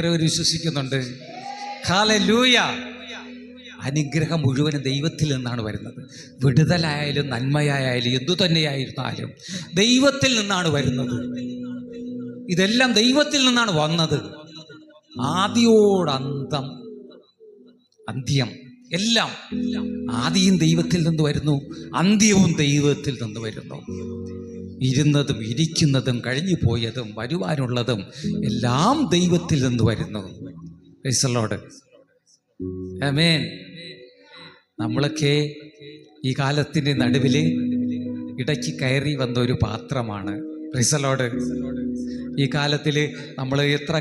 എത്ര പേര് വിശ്വസിക്കുന്നുണ്ട്? ഹല്ലേലൂയ. അനുഗ്രഹം മുഴുവനും ദൈവത്തിൽ നിന്നാണ് വരുന്നത്. വിടുതലായാലും നന്മയായാലും എന്തു തന്നെയായിരുന്നാലും ദൈവത്തിൽ നിന്നാണ് വരുന്നത്. ഇതെല്ലാം ദൈവത്തിൽ നിന്നാണ് വന്നത്. ആദിയോടന്തം അന്ത്യം എല്ലാം ആദിയും ദൈവത്തിൽ നിന്ന് വരുന്നു, അന്ത്യവും ദൈവത്തിൽ നിന്ന് വരുന്നു. ഇരുന്നതും ഇരിക്കുന്നതും കഴിഞ്ഞു പോയതും വരുവാനുള്ളതും എല്ലാം ദൈവത്തിൽ നിന്ന് വരുന്നു. Praise the Lord. ആമേൻ. നമ്മളൊക്കെ ഈ കാലത്തിൻ്റെ നടുവിൽ ഇടയ്ക്ക് കയറി വന്ന ഒരു പാത്രമാണ്. Praise the Lord. ഈ കാലത്തിൽ നമ്മൾ എത്ര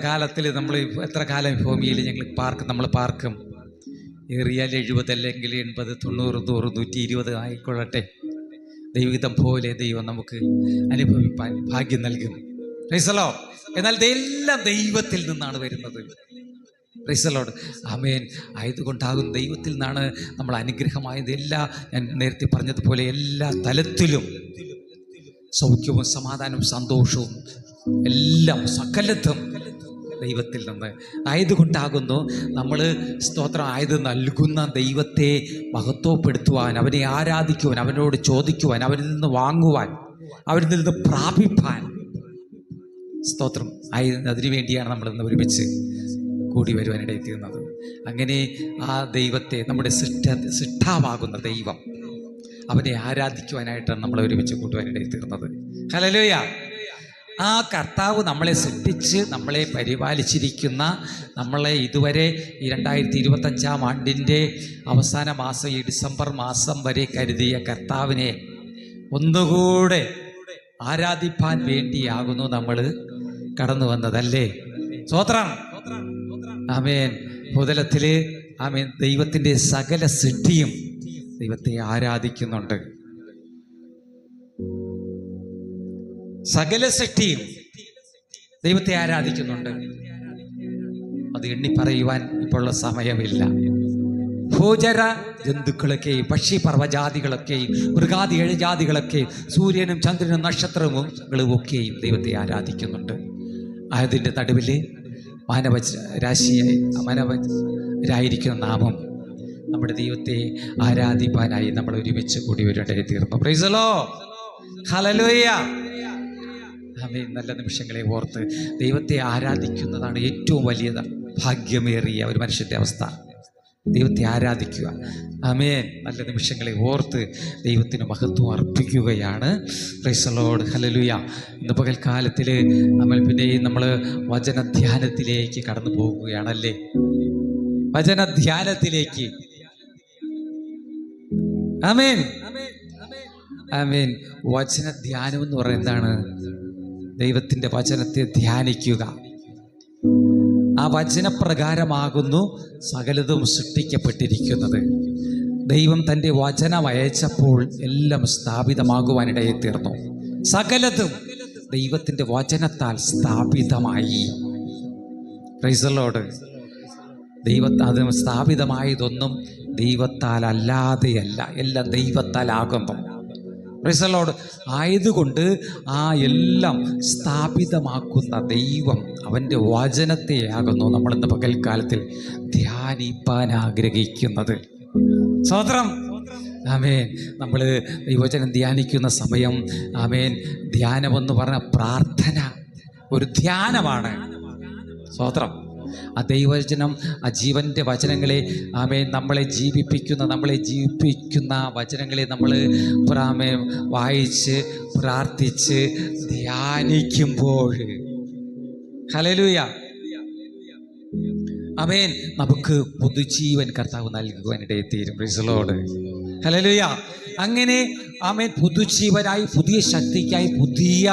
കാലം ഭൂമിയിൽ നമ്മൾ പാർക്കും. ഏറിയാൽ 70 അല്ലെങ്കിൽ 80, 90, 100, 120 ആയിക്കൊള്ളട്ടെ. ദൈവഹിതം പോലെ ദൈവം നമുക്ക് അനുഭവിപ്പാൻ ഭാഗ്യം നൽകും. Praise the Lord. എന്നാൽ ഇതെല്ലാം ദൈവത്തിൽ നിന്നാണ് വരുന്നത്. Praise the Lord. ആമേൻ. ആയതുകൊണ്ടാകും ദൈവത്തിൽ നിന്നാണ് നമ്മൾ അനുഗ്രഹമായത്. ഞാൻ നേരത്തെ പറഞ്ഞതുപോലെ എല്ലാ തലത്തിലും സൗഖ്യവും സമാധാനവും സന്തോഷവും എല്ലാം സകലത്തും ദൈവത്തിൽ നിന്ന് ആയതുകൊണ്ടാകുന്നു. നമ്മൾ സ്തോത്രം ആയത് നൽകുന്ന ദൈവത്തെ മഹത്വപ്പെടുത്തുവാൻ, അവനെ ആരാധിക്കുവാൻ, അവനോട് ചോദിക്കുവാൻ, അവരിൽ നിന്ന് വാങ്ങുവാൻ, അവരിൽ നിന്ന് പ്രാപിപ്പാൻ സ്തോത്രം അതിനു വേണ്ടിയാണ് നമ്മളിന്ന് ഒരുമിച്ച് കൂടി വരുവാനിടയിൽ തീർന്നത്. അങ്ങനെ ആ ദൈവത്തെ, നമ്മുടെ സൃഷ്ടാവാകുന്ന ദൈവം, അവനെ ആരാധിക്കുവാനായിട്ടാണ് നമ്മൾ ഒരുമിച്ച് കൂട്ടുവാനിടയിൽ തീർന്നത്. ഹല്ലേലൂയ. ആ കർത്താവ് നമ്മളെ സൃഷ്ടിച്ച് നമ്മളെ പരിപാലിച്ചിരിക്കുന്ന, നമ്മളെ ഇതുവരെ ഈ 2025 ആണ്ടിൻ്റെ അവസാന മാസം, ഈ ഡിസംബർ മാസം വരെ കരുതിയ കർത്താവിനെ ഒന്നുകൂടെ ആരാധിപ്പാൻ വേണ്ടിയാകുന്നു നമ്മൾ കടന്നു വന്നതല്ലേ? സ്തോത്രം. ആമേൻ. ഭൂതലത്തില് ആമേൻ ദൈവത്തിൻ്റെ സകല സൃഷ്ടിയും ദൈവത്തെ ആരാധിക്കുന്നുണ്ട്. സകല സൃഷ്ടിയും ദൈവത്തെ ആരാധിക്കുന്നുണ്ട്. അത് എണ്ണി പറയുവാൻ ഇപ്പോഴുള്ള സമയമില്ല. ഭൂചര ജന്തുക്കളൊക്കെയും പക്ഷി പർവ്വജാതികളൊക്കെയും മൃഗാദി ഇഴജാതികളൊക്കെ സൂര്യനും ചന്ദ്രനും നക്ഷത്രവും ഒക്കെയും ദൈവത്തെ ആരാധിക്കുന്നുണ്ട്. അതിൻ്റെ നടുവിൽ മാനവരായിരിക്കുന്ന നാമം നമ്മുടെ ദൈവത്തെ ആരാധിപ്പാനായി നമ്മൾ ഒരുമിച്ച് കൂടി വരേണ്ടത് തീർന്നു. Praise the Lord. ഹല്ലേലൂയ. ആമേൻ. നല്ല നിമിഷങ്ങളെ ഓർത്ത് ദൈവത്തെ ആരാധിക്കുന്നതാണ് ഏറ്റവും വലിയ ഭാഗ്യമേറിയ ഒരു മനുഷ്യൻ്റെ അവസ്ഥ. ദൈവത്തെ ആരാധിക്കുക. ആമേൻ. നല്ല നിമിഷങ്ങളെ ഓർത്ത് ദൈവത്തിന് മഹത്വം അർപ്പിക്കുകയാണ്. Praise the Lord. ഹല്ലേലൂയ. ഇന്ന് പകൽക്കാലത്തിൽ നമ്മൾ വചനധ്യാനത്തിലേക്ക് കടന്നു പോകുകയാണല്ലേ? വചനധ്യാനത്തിലേക്ക്. ആമേൻ. ആമേൻ. വചനധ്യാനം എന്ന് പറയുന്നത് എന്താണ്? ദൈവത്തിൻ്റെ വചനത്തെ ധ്യാനിക്കുക. ആ വചനപ്രകാരമാകുന്നു സകലതും സൃഷ്ടിക്കപ്പെട്ടിരിക്കുന്നത്. ദൈവം തൻ്റെ വചനം അയച്ചപ്പോൾ എല്ലാം സ്ഥാപിതമാകുവാനിടയിൽ തീർന്നു. സകലതും ദൈവത്തിൻ്റെ വചനത്താൽ സ്ഥാപിതമായി. Price the Lord. അത് സ്ഥാപിതമായതൊന്നും ദൈവത്താൽ അല്ലാതെയല്ല, എല്ലാം ദൈവത്താലാകുന്നു. Price the Lord. ആയതുകൊണ്ട് ആ എല്ലാം സ്ഥാപിതമാക്കുന്ന ദൈവം അവൻ്റെ വചനത്തെയാകുന്നു നമ്മളിന്ന് പകൽക്കാലത്തിൽ ധ്യാനിപ്പാൻ ആഗ്രഹിക്കുന്നത്. സ്തോത്രം. ആമേൻ. നമ്മൾ ദൈവവചനം ധ്യാനിക്കുന്ന സമയം, ആമേൻ, ധ്യാനമെന്ന് പറഞ്ഞ പ്രാർത്ഥന ഒരു ധ്യാനമാണ്. സ്തോത്രം. ആ ദൈവവചനം, ആ ജീവൻ്റെ വചനങ്ങളെ, ആമേൻ, നമ്മളെ ജീവിപ്പിക്കുന്ന വചനങ്ങളെ നമ്മൾ വായിച്ച് പ്രാർത്ഥിച്ച് ധ്യാനിക്കുമ്പോൾ, ഹല്ലേലൂയ, ആമേൻ, നമുക്ക് പുതുജീവൻ കർത്താവ് നൽകുവാനിടയിൽ തീരും. Praise the Lord. ഹല്ലേലൂയ. അങ്ങനെ ആമേൻ പുതുജീവനായി, പുതിയ ശക്തിക്കായി, പുതിയ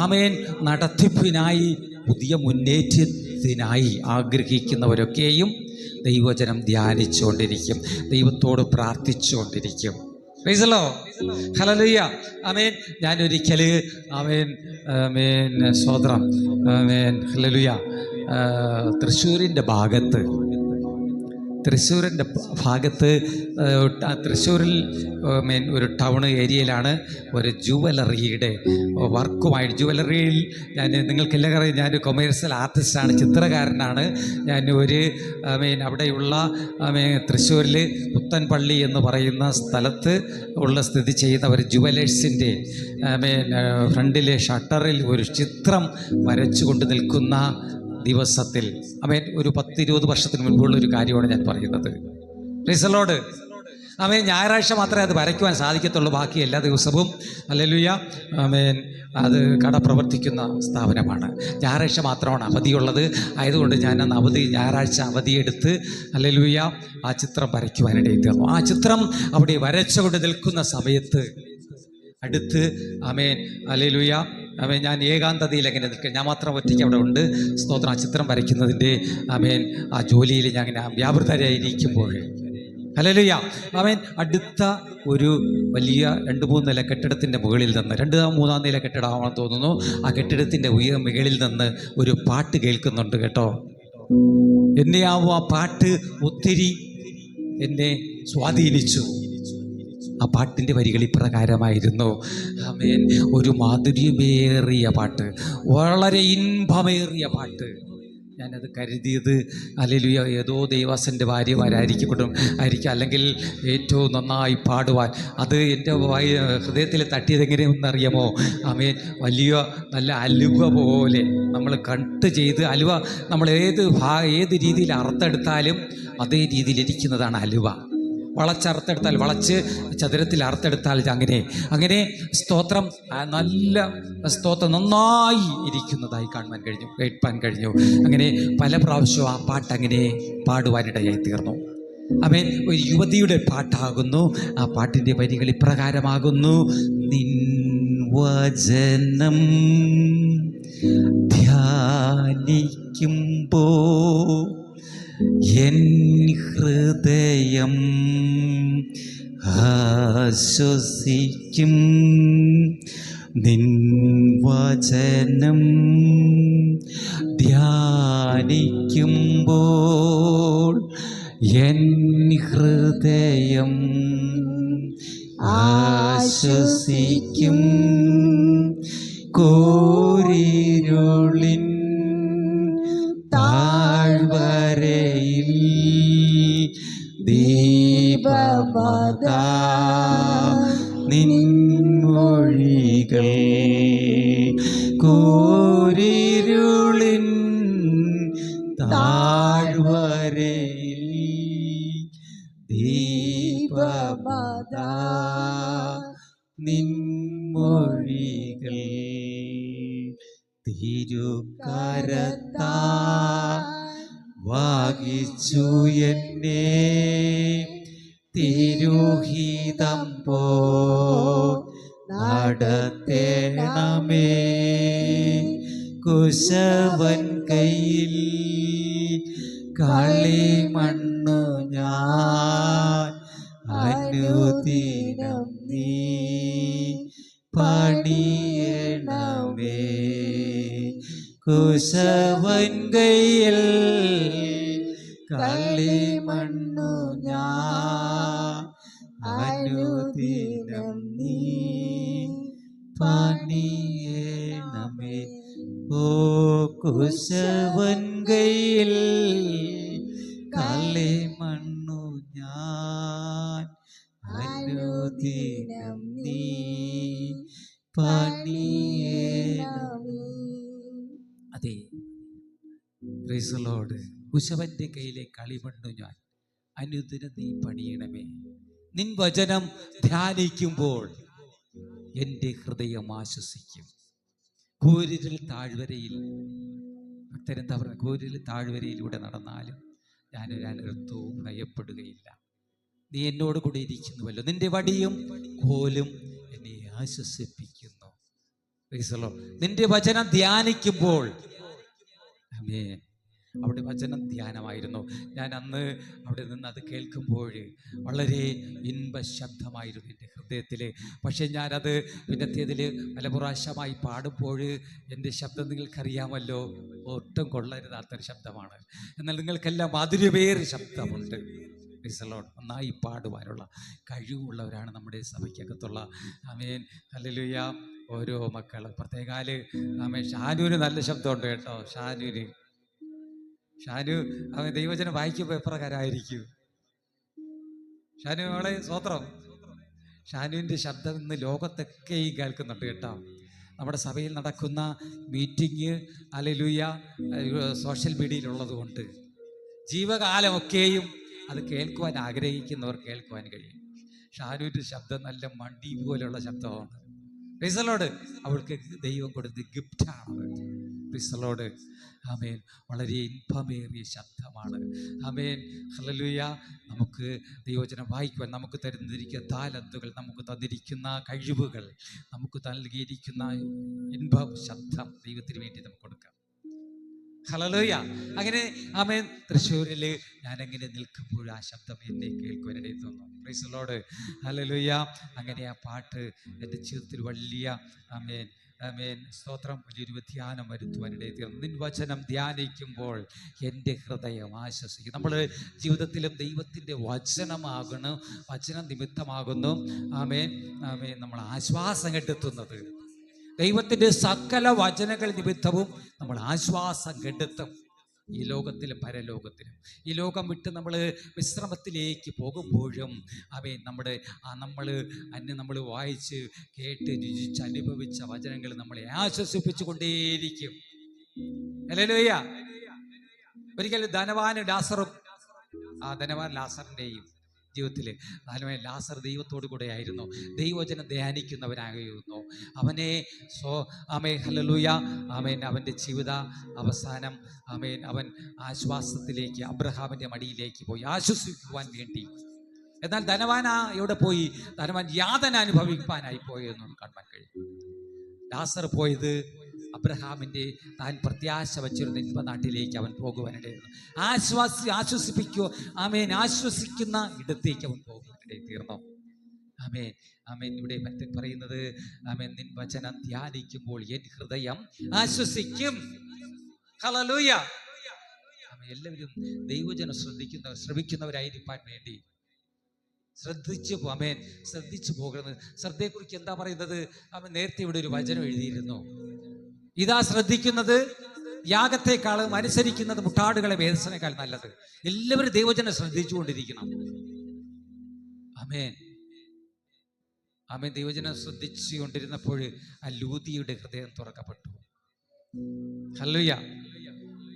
ആമേൻ നടത്തിപ്പിനായി, പുതിയ മുന്നേറ്റത്തിനായി ആഗ്രഹിക്കുന്നവരൊക്കെയും ദൈവവചനം ധ്യാനിച്ചുകൊണ്ടിരിക്കും, ദൈവത്തോട് പ്രാർത്ഥിച്ചുകൊണ്ടിരിക്കും. Praise the Lord. ഹല്ലേലൂയ. ആമേൻ. ഞാനൊരിക്കൽ തൃശ്ശൂരിൻ്റെ ഭാഗത്ത് തൃശ്ശൂരിൽ ഒരു ടൗൺ ഏരിയയിലാണ് ഒരു ജുവലറിയുടെ ജുവലറിയിൽ നിങ്ങൾക്കെല്ലാം അറിയാം, ഞാനൊരു കൊമേഴ്സ്യൽ ആർട്ടിസ്റ്റാണ്, ചിത്രകാരനാണ്. ഞാൻ അവിടെയുള്ള തൃശ്ശൂരിൽ പുത്തൻപള്ളി എന്ന് പറയുന്ന സ്ഥലത്ത് സ്ഥിതി ചെയ്യുന്ന ഒരു ജുവലേഴ്സിൻ്റെ ഫ്രണ്ടിലെ ഷട്ടറിൽ ഒരു ചിത്രം വരച്ചുകൊണ്ട് നിൽക്കുന്ന ദിവസത്തിൽ ഒരു 10-20 വർഷത്തിന് മുൻപുള്ള ഒരു കാര്യമാണ് ഞാൻ പറയുന്നത്. Price the Lord. ഞായറാഴ്ച മാത്രമേ അത് വരയ്ക്കുവാൻ സാധിക്കത്തുള്ളൂ, ബാക്കി എല്ലാ ദിവസവും ഹല്ലേലൂയ അത് കട പ്രവർത്തിക്കുന്ന സ്ഥാപനമാണ്. ഞായറാഴ്ച മാത്രമാണ് അവധിയുള്ളത്. ആയതുകൊണ്ട് ഞാൻ അന്ന് ഞായറാഴ്ച അവധിയെടുത്ത് ഹല്ലേലൂയ ആ ചിത്രം വരയ്ക്കുവാനിടയിൽ തീർന്നു. ആ ചിത്രം അവിടെ വരച്ചുകൊണ്ട് നിൽക്കുന്ന സമയത്ത് അടുത്ത് ഹല്ലേലൂയ ഞാൻ ഏകാന്തതയിൽ എങ്ങനെ നിൽക്കുക, ഞാൻ മാത്രം ഒറ്റയ്ക്ക് അവിടെ ഉണ്ട്. സ്തോത്രം. ആ ചിത്രം വരയ്ക്കുന്നതിൻ്റെ ആ ജോലിയിൽ ഞാൻ അങ്ങനെ വ്യാപൃതരായിരിക്കുമ്പോൾ ഹല്ലേലൂയ അടുത്ത ഒരു വലിയ 2-3 നില കെട്ടിടത്തിൻ്റെ മുകളിൽ നിന്ന് 2-3 നില കെട്ടിടമാണെന്ന് തോന്നുന്നു. ആ കെട്ടിടത്തിൻ്റെ മുകളിൽ നിന്ന് ഒരു പാട്ട് കേൾക്കുന്നുണ്ട് കേട്ടോ. എന്നെയാവും ആ പാട്ട് ഒത്തിരി എന്നെ സ്വാധീനിച്ചു. ആ പാട്ടിൻ്റെ വരികൾ ഇപ്രകാരമായിരുന്നു. ഒരു മാധുര്യമേറിയ പാട്ട്, വളരെ ഇൻപമേറിയ പാട്ട്. ഞാനത് കരുതിയത് ഹല്ലേലൂയ ഏതോ ദൈവദാസൻ്റെ ഭാര്യമാരായിരിക്കും, അല്ലെങ്കിൽ ഏറ്റവും നന്നായി പാടുവാൻ. അത് എൻ്റെ ഹൃദയത്തിൽ തട്ടിയത് എങ്ങനെയെന്നറിയാമോ? വലിയ നല്ല അലുവ പോലെ നമ്മൾ കട്ട് ചെയ്ത് അലുവ നമ്മൾ ഏത് രീതിയിൽ അറുത്തെടുത്താലും അതേ രീതിയിലിരിക്കുന്നതാണ് അലുവ. വളച്ചറുത്തെടുത്താൽ, വളച്ച് ചതുരത്തിൽ അറുത്തെടുത്താൽ അങ്ങനെ സ്തോത്രം നല്ല സ്തോത്രം നന്നായി ഇരിക്കുന്നതായി കേൾപ്പാൻ കഴിഞ്ഞു. അങ്ങനെ പല പ്രാവശ്യവും ആ പാട്ട് അങ്ങനെ പാടുവാനിടയായി തീർന്നു. ഒരു യുവതിയുടെ പാട്ടാകുന്നു. ആ പാട്ടിൻ്റെ വരികൾ ഇപ്രകാരമാകുന്നു. നിൻ വചനം ധ്യാനിക്കുമ്പോ എൻ ഹൃദയം ആശ്വസിക്കും. നിൻ വചനം ധ്യാനിക്കുമ്പോൾ എൻ ഹൃദയം ആശ്വസിക്കും. കോരിരുളിൻ താഴ്വരയിൽ ദീപമതാ നിൻമൊഴികൾ. കോരിരുളിൻ താഴ്വരയിൽ ദീപമതാ നിൻമൊഴികൾ. തിരുകരത്താ വാഗിച്ചു എന്നെ തിരുഹിതം പോ നടത്തേണമേ. കുശവൻ കയ്യിൽ കളിമണ്ണു ഞാൻ അനുദിനം നീ പണിയണമേ. കുശവൻ കയ്യിൽ കളിമണ്ണു ഞാൻ അനുദിനം നീ പണിയണമേ. ഓ കുശവൻ കയ്യിൽ കളിമണ്ണു ഞാൻ അനുദിനം നീ പണിയണമേ. അതെ, പ്രൈസ് ദി ലോർഡ്. കുശവന്റെ കയ്യിലെ കളിമണ്ണു ഞാൻ അനുദിനം നീ പണിയണമേ. നിൻ വചനം ധ്യാനിക്കുമ്പോൾ എൻ്റെ ഹൃദയം ആശ്വസിക്കും. കോരിരുൾ താഴ്വരയിൽ ഭക്തരെന്താ പറയുക? കോരിരുൾ താഴ്വരയിലൂടെ നടന്നാലും ഞാനൊരു അനർത്ഥവും ഭയപ്പെടുകയില്ല. നീ എന്നോട് കൂടെ ഇരിക്കുന്നുവല്ലോ, നിന്റെ വടിയും കോലും എന്നെ ആശ്വസിപ്പിക്കുന്നു. നിന്റെ വചനം ധ്യാനിക്കുമ്പോൾ അവിടെ വചനം ധ്യാനമായിരുന്നു. ഞാൻ അന്ന് അവിടെ നിന്ന് അത് കേൾക്കുമ്പോൾ വളരെ ഇൻപ ശബ്ദമായിരുന്നു എൻ്റെ ഹൃദയത്തിൽ. പക്ഷേ ഞാനത് പിന്നത്തേതിൽ പല പ്രാവശ്യമായി പാടുമ്പോൾ എൻ്റെ ശബ്ദം നിങ്ങൾക്കറിയാമല്ലോ, ഒട്ടും കൊള്ളരുതാത്തൊരു ശബ്ദമാണ്. എന്നാൽ നിങ്ങൾക്കെല്ലാം മാധുര്യമേറിയ ശബ്ദമുണ്ട്. നന്നായി പാടുവാനുള്ള കഴിവുള്ളവരാണ് നമ്മുടെ സഭയ്ക്കകത്തുള്ള. ആമേൻ, ഹല്ലേലൂയ. ഓരോ മക്കൾ പ്രത്യേകാല് ആമേൻ. ഷാനുവിന് നല്ല ശബ്ദമുണ്ട് കേട്ടോ. ഷാനു അവൻ ദൈവവചനം വായിക്കുമ്പോൾ എപ്രകാരമായിരിക്കും? ഷാനു അവളെ സ്വത്രം. ഷാനുവിൻ്റെ ശബ്ദം ഇന്ന് ലോകത്തൊക്കെയും കേൾക്കുന്നുണ്ട് കേട്ടോ. നമ്മുടെ സഭയിൽ നടക്കുന്ന മീറ്റിംഗ് ഹല്ലേലൂയ സോഷ്യൽ മീഡിയയിലുള്ളത് കൊണ്ട് ജീവകാലമൊക്കെയും അത് കേൾക്കുവാൻ ആഗ്രഹിക്കുന്നവർ കേൾക്കുവാൻ കഴിയും. ഷാനുവിൻ്റെ ശബ്ദം നല്ല മണ്ടി പോലെയുള്ള ശബ്ദമാണ്. Praise the Lord. അവൾക്ക് ദൈവം കൊടുത്ത ഗിഫ്റ്റാണ്. Praise the Lord. ആമേൻ. വളരെ ഇൻപമേറിയ ശബ്ദമാണ്. ആമേൻ, ഹല്ലേലൂയ. നമുക്ക് ദൈവവചനം വായിക്കുവാൻ നമുക്ക് തരുന്നിരിക്കുന്ന താലന്തുകൾ, നമുക്ക് തന്നിരിക്കുന്ന കഴിവുകൾ, നമുക്ക് നൽകിയിരിക്കുന്ന ഇൻപം ശബ്ദം ദൈവത്തിന് വേണ്ടി നമുക്ക് കൊടുക്കാം. ഹല്ലേലൂയ. അങ്ങനെ ആമേൻ. തൃശ്ശൂരിൽ ഞാനെങ്ങനെ നിൽക്കുമ്പോൾ ആ ശബ്ദം എന്നെ കേൾക്കുവാനിടയിൽ തോന്നുന്നു. Price the Lord. ഹല്ലേലൂയ. അങ്ങനെ ആ പാട്ട് എൻ്റെ ജീവിതത്തിൽ വലിയ ആമേൻ ആമേൻ സ്തോത്രം വലിയൊരു വ്യധ്യാനം വരുത്തുവാനിടയിൽ തീർന്നു. നിൻ വചനം ധ്യാനിക്കുമ്പോൾ എൻ്റെ ഹൃദയം ആശ്വസിക്കും. നമ്മൾ ജീവിതത്തിലും ദൈവത്തിൻ്റെ വചനമാകണം, വചനം നിമിത്തമാകുന്നു ആമേൻ ആമേൻ നമ്മൾ ആശ്വാസം കണ്ടെത്തുന്നത്. ദൈവത്തിൻ്റെ സകല വചനങ്ങൾ നിമിത്തവും നമ്മൾ ആശ്വാസം കണ്ടെത്തും, ഈ ലോകത്തിലും പരലോകത്തിലും. ഈ ലോകം വിട്ട് നമ്മൾ വിശ്രമത്തിലേക്ക് പോകുമ്പോഴും ആമേൻ നമ്മൾ വായിച്ച് കേട്ട് രുചിച്ച് അനുഭവിച്ച വചനങ്ങൾ നമ്മളെ ആശ്വസിപ്പിച്ചു കൊണ്ടേയിരിക്കും. ഹല്ലേലൂയ. ഒരിക്കൽ ധനവാൻ ലാസറിൻ്റെയും ജീവിതത്തിൽ ലാസർ ദൈവത്തോടു കൂടെ ആയിരുന്നു, ദൈവവചനം ധ്യാനിക്കുന്നവനായിരുന്നു. അവനെ ഹല്ലേലൂയ ആമേൻ അവൻ്റെ ജീവിത അവസാനം ആമേൻ അവൻ ആശ്വാസത്തിലേക്ക് അബ്രഹാമിൻ്റെ മടിയിലേക്ക് പോയി ആശ്വസിക്കുവാൻ വേണ്ടി. എന്നാൽ ധനവാൻ എവിടെ പോയി? ധനവാൻ യാതന അനുഭവിക്കാനായി പോയെന്ന് കാണാൻ കഴിയും. ലാസർ പോയത് അബ്രഹാമിൻ്റെ താൻ പ്രത്യാശ വച്ചിരുന്ന ഇൻപനാട്ടിലേക്ക് അവൻ പോകുവാനിടയായിരുന്നു. ആശ്വസിപ്പിക്കുക ആമേൻ ആശ്വസിക്കുന്ന ഇടത്തേക്ക് അവൻ പോകുവാനിടയിൽ തീർന്നു. ആമേൻ ആമേൻ. ഇവിടെ മറ്റൻ പറയുന്നത് ആമേൻ നിൻ വചനം ധ്യാനിക്കുമ്പോൾ എൻ ഹൃദയം ആശ്വസിക്കും. ഹല്ലേലൂയ. ആമേൻ. എല്ലാവരും ദൈവവചനം ശ്രവിക്കുന്നവരായിരിക്കാൻ വേണ്ടി ശ്രദ്ധിച്ചു പോകരുത്. ശ്രദ്ധയെക്കുറിച്ച് എന്താ പറയുന്നത്? അവൻ നേരത്തെ ഇവിടെ ഒരു വചനം എഴുതിയിരുന്നു. ഇതാ ശ്രദ്ധിക്കുന്നത് യാഗത്തെക്കാളും അനുസരിക്കുന്നത് മുട്ടാടുകളെ വേദനയേക്കാൾ നല്ലത്. എല്ലാവരും ദൈവവചനം ശ്രദ്ധിച്ചുകൊണ്ടിരിക്കണം. ആമേൻ ആമേൻ. ദൈവവചനം ശ്രദ്ധിച്ചുകൊണ്ടിരുന്നപ്പോൾ ആ ലൂദിയുടെ ഹൃദയം തുറക്കപ്പെട്ടു. ഹല്ലേലൂയ.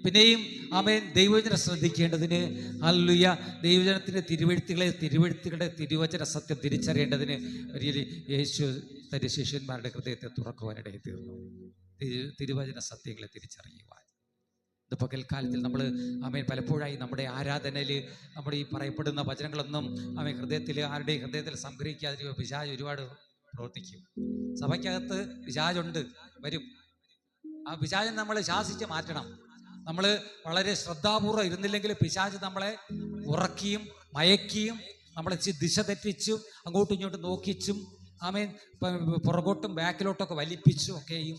പിന്നെയും ആമേൻ ദൈവവചനം ശ്രദ്ധിക്കേണ്ടതിന് ഹല്ലേലൂയ ദൈവവചനത്തിൻ്റെ തിരുവഴുത്തുകളുടെ തിരുവചന സത്യം തിരിച്ചറിയേണ്ടതിന് യേശു തന്റെ ശിഷ്യന്മാരുടെ ഹൃദയത്തെ തുറക്കുവാനിടയിൽ തീർന്നു. തിരുവചന സത്യങ്ങളെ തിരിച്ചറിയുവാൻ. ഇത് പകൽക്കാലത്തിൽ നമ്മൾ ആമേൻ പലപ്പോഴായി നമ്മുടെ ആരാധനയിൽ നമ്മുടെ ഈ പറയപ്പെടുന്ന വചനങ്ങളൊന്നും ആമേൻ ആരുടെയും ഹൃദയത്തിൽ സംഗ്രഹിക്കാതിരിക്കുക. പിശാച് ഒരുപാട് പ്രവർത്തിക്കും. സഭയ്ക്കകത്ത് പിശാചുണ്ട്, വരും. ആ പിശാചിനെ നമ്മൾ ശാസിച്ച് മാറ്റണം. നമ്മൾ വളരെ ശ്രദ്ധാപൂർവ്വം ഇരുന്നില്ലെങ്കിൽ പിശാച് നമ്മളെ ഉറക്കിയും മയക്കിയും നമ്മളെ ദിശ തെറ്റിച്ചും അങ്ങോട്ടും ഇങ്ങോട്ടും നോക്കിച്ചും ആമേൻ പുറകോട്ടും ബാക്കിലോട്ടൊക്കെ വലിപ്പിച്ചും ഒക്കെയും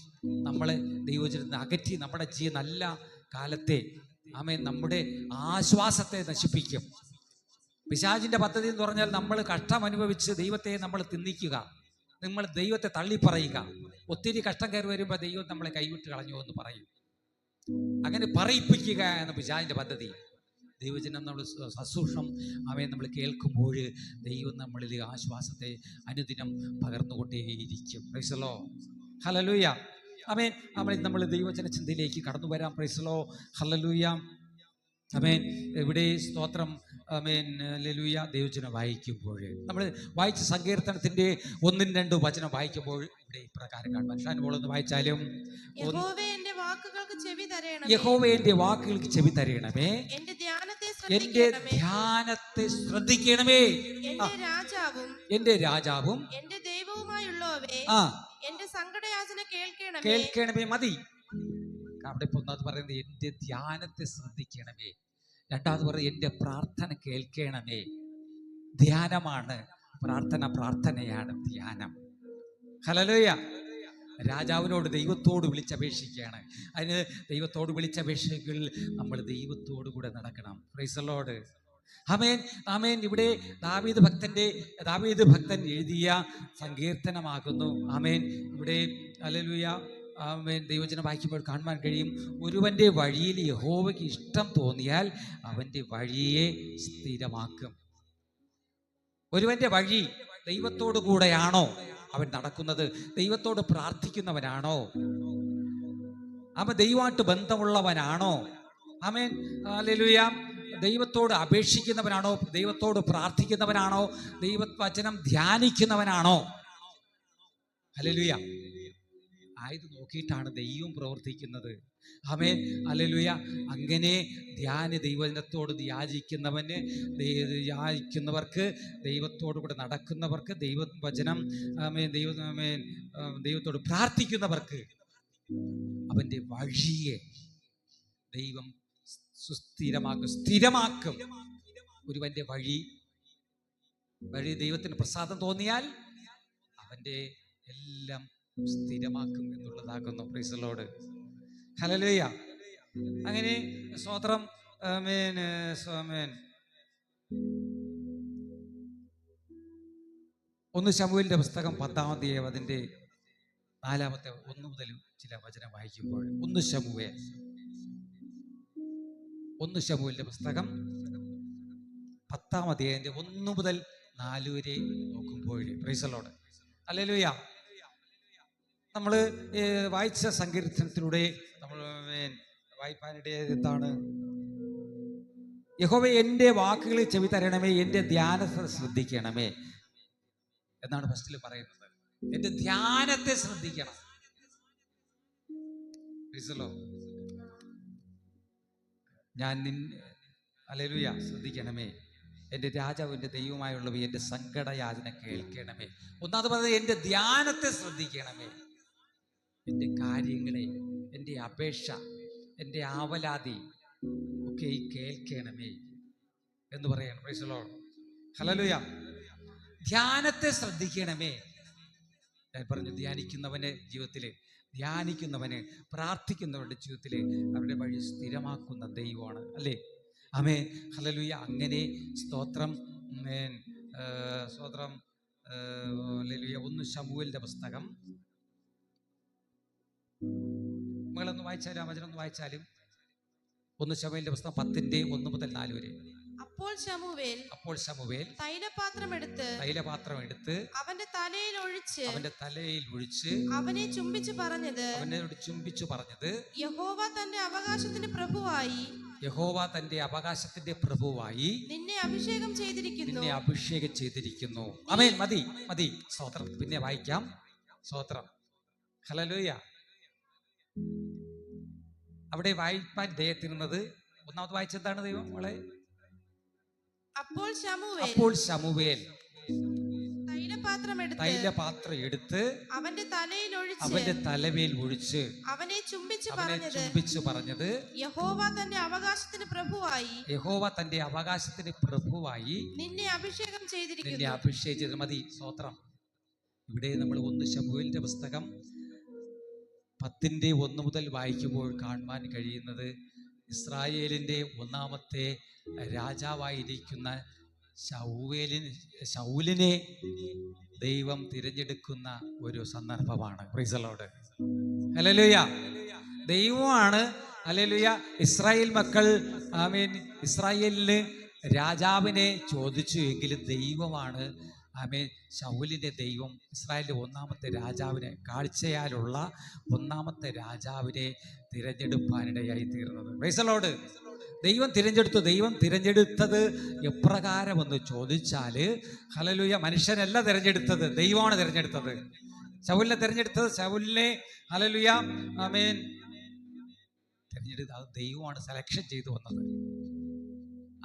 നമ്മളെ ദൈവവചനത്തിൽ അകറ്റി നമ്മുടെ നല്ല കാലത്തെ ആമേൻ നമ്മുടെ ആശ്വാസത്തെ നശിപ്പിക്കും. പിശാചിൻ്റെ പദ്ധതി എന്ന് പറഞ്ഞാൽ നമ്മൾ കഷ്ടം അനുഭവിച്ച് ദൈവത്തെ നമ്മൾ തിന്നിക്കുക, നമ്മൾ ദൈവത്തെ തള്ളിപ്പറയുക. ഒത്തിരി കഷ്ടം കയറി വരുമ്പോൾ ദൈവം നമ്മളെ കൈവിട്ട് കളഞ്ഞു എന്ന് പറയും. അങ്ങനെ പറയിപ്പിക്കുക എന്ന പിശാചിൻ്റെ പദ്ധതി. ദൈവജനം നമ്മൾ സസൂക്ഷ്മം അവയെ നമ്മൾ കേൾക്കുമ്പോൾ ദൈവം നമ്മളിൽ ആശ്വാസത്തെ അനുദിനം പകർന്നുകൊണ്ടേയിരിക്കും. Praise the Lord. ഹല്ലേലൂയ. ആമേൻ. നമ്മൾ ദൈവവചന ചിന്തയിലേക്ക് കടന്നു വരാം. Praise the Lord. ഹല്ലേലൂയ. ആമേൻ. ഇവിടെ സ്തോത്രം. ആമേൻ. ഹല്ലേലൂയ. ദൈവവചനം വായിക്കുമ്പോൾ നമ്മൾ വായിച്ച സങ്കീർത്തനത്തിന്റെ 1-2 വചനം വായിക്കുമ്പോൾ ഇവിടെ ഇപ്രകാരം കാണാം. മനുഷ്യനോളൊന്ന് വായിച്ചാലും യഹോവേ എന്റെ വാക്കുകൾക്ക് ചെവി തരയണമേ, എന്റെ ധ്യാനത്തെ ശ്രദ്ധിക്കണമേ, എന്റെ രാജാവും എന്റെ ദൈവവുമായുള്ളവേ എന്റെ സങ്കടയാചന കേൾക്കണമേ. മതി. അവിടെ ഇപ്പോൾ ഒന്നാമത് പറയുന്നത് എൻ്റെ ധ്യാനത്തെ ശ്രദ്ധിക്കണമേ, രണ്ടാമത് പറയുന്നത് എൻ്റെ പ്രാർത്ഥന കേൾക്കണമേ. ധ്യാനമാണ് പ്രാർത്ഥന, പ്രാർത്ഥനയാണ് ധ്യാനം. ഹല്ലേലൂയ. രാജാവിനോട് ദൈവത്തോട് വിളിച്ചപേക്ഷിക്കുകയാണ്. അതിന് ദൈവത്തോട് വിളിച്ചപേക്ഷിക്കൽ നമ്മൾ ദൈവത്തോടു കൂടെ നടക്കണം. Praise the Lord. ആമേൻ, ആമേൻ. ഇവിടെ ദാവീദ് ഭക്തൻ എഴുതിയ സങ്കീർത്തനമാകുന്നു. ആമേൻ. ഇവിടെ ഹല്ലേലൂയ, ആമേൻ, ദൈവവചനം വായിക്കുമ്പോൾ കാണുവാൻ കഴിയും, ഒരുവൻ്റെ വഴിയിൽ യഹോവയ്ക്ക് ഇഷ്ടം തോന്നിയാൽ അവൻ്റെ വഴിയെ സ്ഥിരമാക്കും. ഒരുവൻ്റെ വഴി ദൈവത്തോടു കൂടെയാണോ അവൻ നടക്കുന്നത്? ദൈവത്തോട് പ്രാർത്ഥിക്കുന്നവനാണോ? അവൻ ദൈവമായിട്ട് ബന്ധമുള്ളവനാണോ? ആമേൻ, ഹല്ലേലൂയ. ദൈവത്തോട് അപേക്ഷിക്കുന്നവനാണോ? ദൈവത്തോട് പ്രാർത്ഥിക്കുന്നവനാണോ? ദൈവവചനം ധ്യാനിക്കുന്നവനാണോ? ഹല്ലേലൂയ. ആയത് നോക്കിയിട്ടാണ് ദൈവം പ്രവർത്തിക്കുന്നത്. ആമേൻ, ഹല്ലേലൂയ. അങ്ങനെ ദൈവജനത്തോട് യാചിക്കുന്നവർക്ക്, ദൈവത്തോടു കൂടെ നടക്കുന്നവർക്ക്, ദൈവവചനം ദൈവത്തോട് പ്രാർത്ഥിക്കുന്നവർക്ക് അവൻ്റെ വഴിയെ ദൈവം സ്ഥിരമാക്കും. ഒരുവന്റെ വഴി ദൈവത്തിന് പ്രസാദം തോന്നിയാൽ അവൻ്റെ എല്ലാം സ്ഥിരമാക്കും എന്നുള്ളതാകുന്നു. Praise the Lord. ഹല്ലേലൂയ. അങ്ങനെ സ്തോത്രം. ആമേൻ, ആമേൻ. 1 ശമൂവേലിന്റെ പുസ്തകം 10-ാം അധ്യായം അതിൻ്റെ 4-ാമത്തെ 1 മുതൽ ചില വചനം വായിക്കുമ്പോൾ, 1 ശമൂവേലിന്റെ പുസ്തകം 10-ാം അധ്യായത്തിന്റെ 1 മുതൽ 4 വരെ നോക്കുമ്പോൾ, പ്രൈസ് ദി ലോർഡ്. ഹല്ലേലൂയ. നമ്മൾ വായിച്ച സങ്കീർത്തനത്തിലൂടെ നമ്മൾ വായിപ്പാനിടയായത് എന്താണ്? യഹോവേ, എൻ്റെ വാക്കുകളിൽ ചെവി തരണമേ, എൻ്റെ ധ്യാനത്തെ ശ്രദ്ധിക്കണമേ എന്നാണ് ഫസ്റ്റിൽ പറയുന്നത്. എൻ്റെ ധ്യാനത്തെ ശ്രദ്ധിക്കണം. ഞാൻ ഹല്ലേലൂയ ശ്രദ്ധിക്കണമേ, എൻ്റെ രാജാവ് എൻ്റെ ദൈവമായുള്ളവ എൻ്റെ സങ്കടയാചന കേൾക്കണമേ. ഒന്നാമത് പറഞ്ഞത് എൻ്റെ ധ്യാനത്തെ ശ്രദ്ധിക്കണമേ. എൻ്റെ കാര്യങ്ങളെ, എൻ്റെ അപേക്ഷ, എൻ്റെ ആവലാതി ഒക്കെ കേൾക്കണമേ എന്ന് പറയണം. Price the Lord. ഹല്ലേലൂയ. ധ്യാനത്തെ ശ്രദ്ധിക്കണമേ. ഞാൻ പറഞ്ഞു, ധ്യാനിക്കുന്നവന്റെ പ്രാർത്ഥിക്കുന്നവരുടെ ജീവിതത്തിൽ അവരുടെ വഴി സ്ഥിരമാക്കുന്ന ദൈവമാണ്, അല്ലേ? ആമേൻ, ഹല്ലേലൂയ. അങ്ങനെ സ്തോത്രം, സ്തോത്രം. ഹല്ലേലൂയ. 1 ശമൂവേലിന്റെ പുസ്തകം നിങ്ങളൊന്ന് വായിച്ചാലും വചനൊന്ന് വായിച്ചാലും 1 ശമൂവേലിന്റെ പുസ്തകം 10-ന്റെ 1 മുതൽ 4 വരെ. അപ്പോൾ ശമൂവേൽ തൈലപാത്രം എടുത്ത് അവന്റെ തലയിൽ ഒഴിച്ച് അവനെ ചുംബിച്ചു പറഞ്ഞത്, യഹോവ തന്റെ അവകാശത്തിന്റെ പ്രഭുവായി നിന്നെ അഭിഷേകം ചെയ്തിരിക്കുന്നു. ആമേൻ. മതി. സ്തോത്രം. പിന്നെ വായിക്കാം. സ്തോത്രം. ഹല്ലേലൂയ. അവിടെ വായിപ്പാൻ ദയത്തിരുന്നത് ഒന്നാമത് വായിച്ചെന്താണ്? ദൈവം മോളെ. അപ്പോൾ ശമൂവേൽ തൈലപാത്രം എടുത്ത് അവന്റെ തലയിൽ ഒഴിച്ച് അവനെ ചുംബിച്ചു പറഞ്ഞത്, യഹോവ തന്റെ അവകാശത്തിന് പ്രഭുവായി നിന്നെ അഭിഷേകം ചെയ്തിരിക്കുന്നു. മതി. സ്തോത്രം. ഇവിടെ നമ്മൾ 1 ശമൂവേലിന്റെ പുസ്തകം 10-ന്റെ 1 മുതൽ വായിക്കുമ്പോൾ കാണുവാൻ കഴിയുന്നത്, ഇസ്രായേലിന്റെ 1-ാമത്തെ രാജാവായിരിക്കുന്ന ശൗലിനെ ദൈവം തിരഞ്ഞെടുക്കുന്ന ഒരു സന്ദർഭമാണ്. Price the Lord. ഹല്ലേലൂയ. ദൈവമാണ്, ഹല്ലേലൂയ, ഇസ്രായേൽ മക്കൾ, ആമേൻ, ഇസ്രായേലിന് രാജാവിനെ ചോദിച്ചു എങ്കിലും ദൈവമാണ്, ആമേൻ, ശൗലിന്റെ ദൈവം ഇസ്രായേലിന്റെ 1-ാമത്തെ രാജാവിനെ, കാഴ്ചയാലുള്ള 1-ാമത്തെ രാജാവിനെ തിരഞ്ഞെടുപ്പാനിടയായി തീർന്നത്. Price the Lord. ദൈവം തിരഞ്ഞെടുത്തത് എപ്രകാരമെന്ന് ചോദിച്ചാല്, ഹല്ലേലൂയ, മനുഷ്യനല്ല തിരഞ്ഞെടുത്തത്, ദൈവമാണ് തിരഞ്ഞെടുത്തത്. ശൗലിനെ ഹല്ലേലൂയ, ആമേൻ, തിരഞ്ഞെടുത്തത് ദൈവമാണ് സെലക്ഷൻ ചെയ്തു വന്നത്.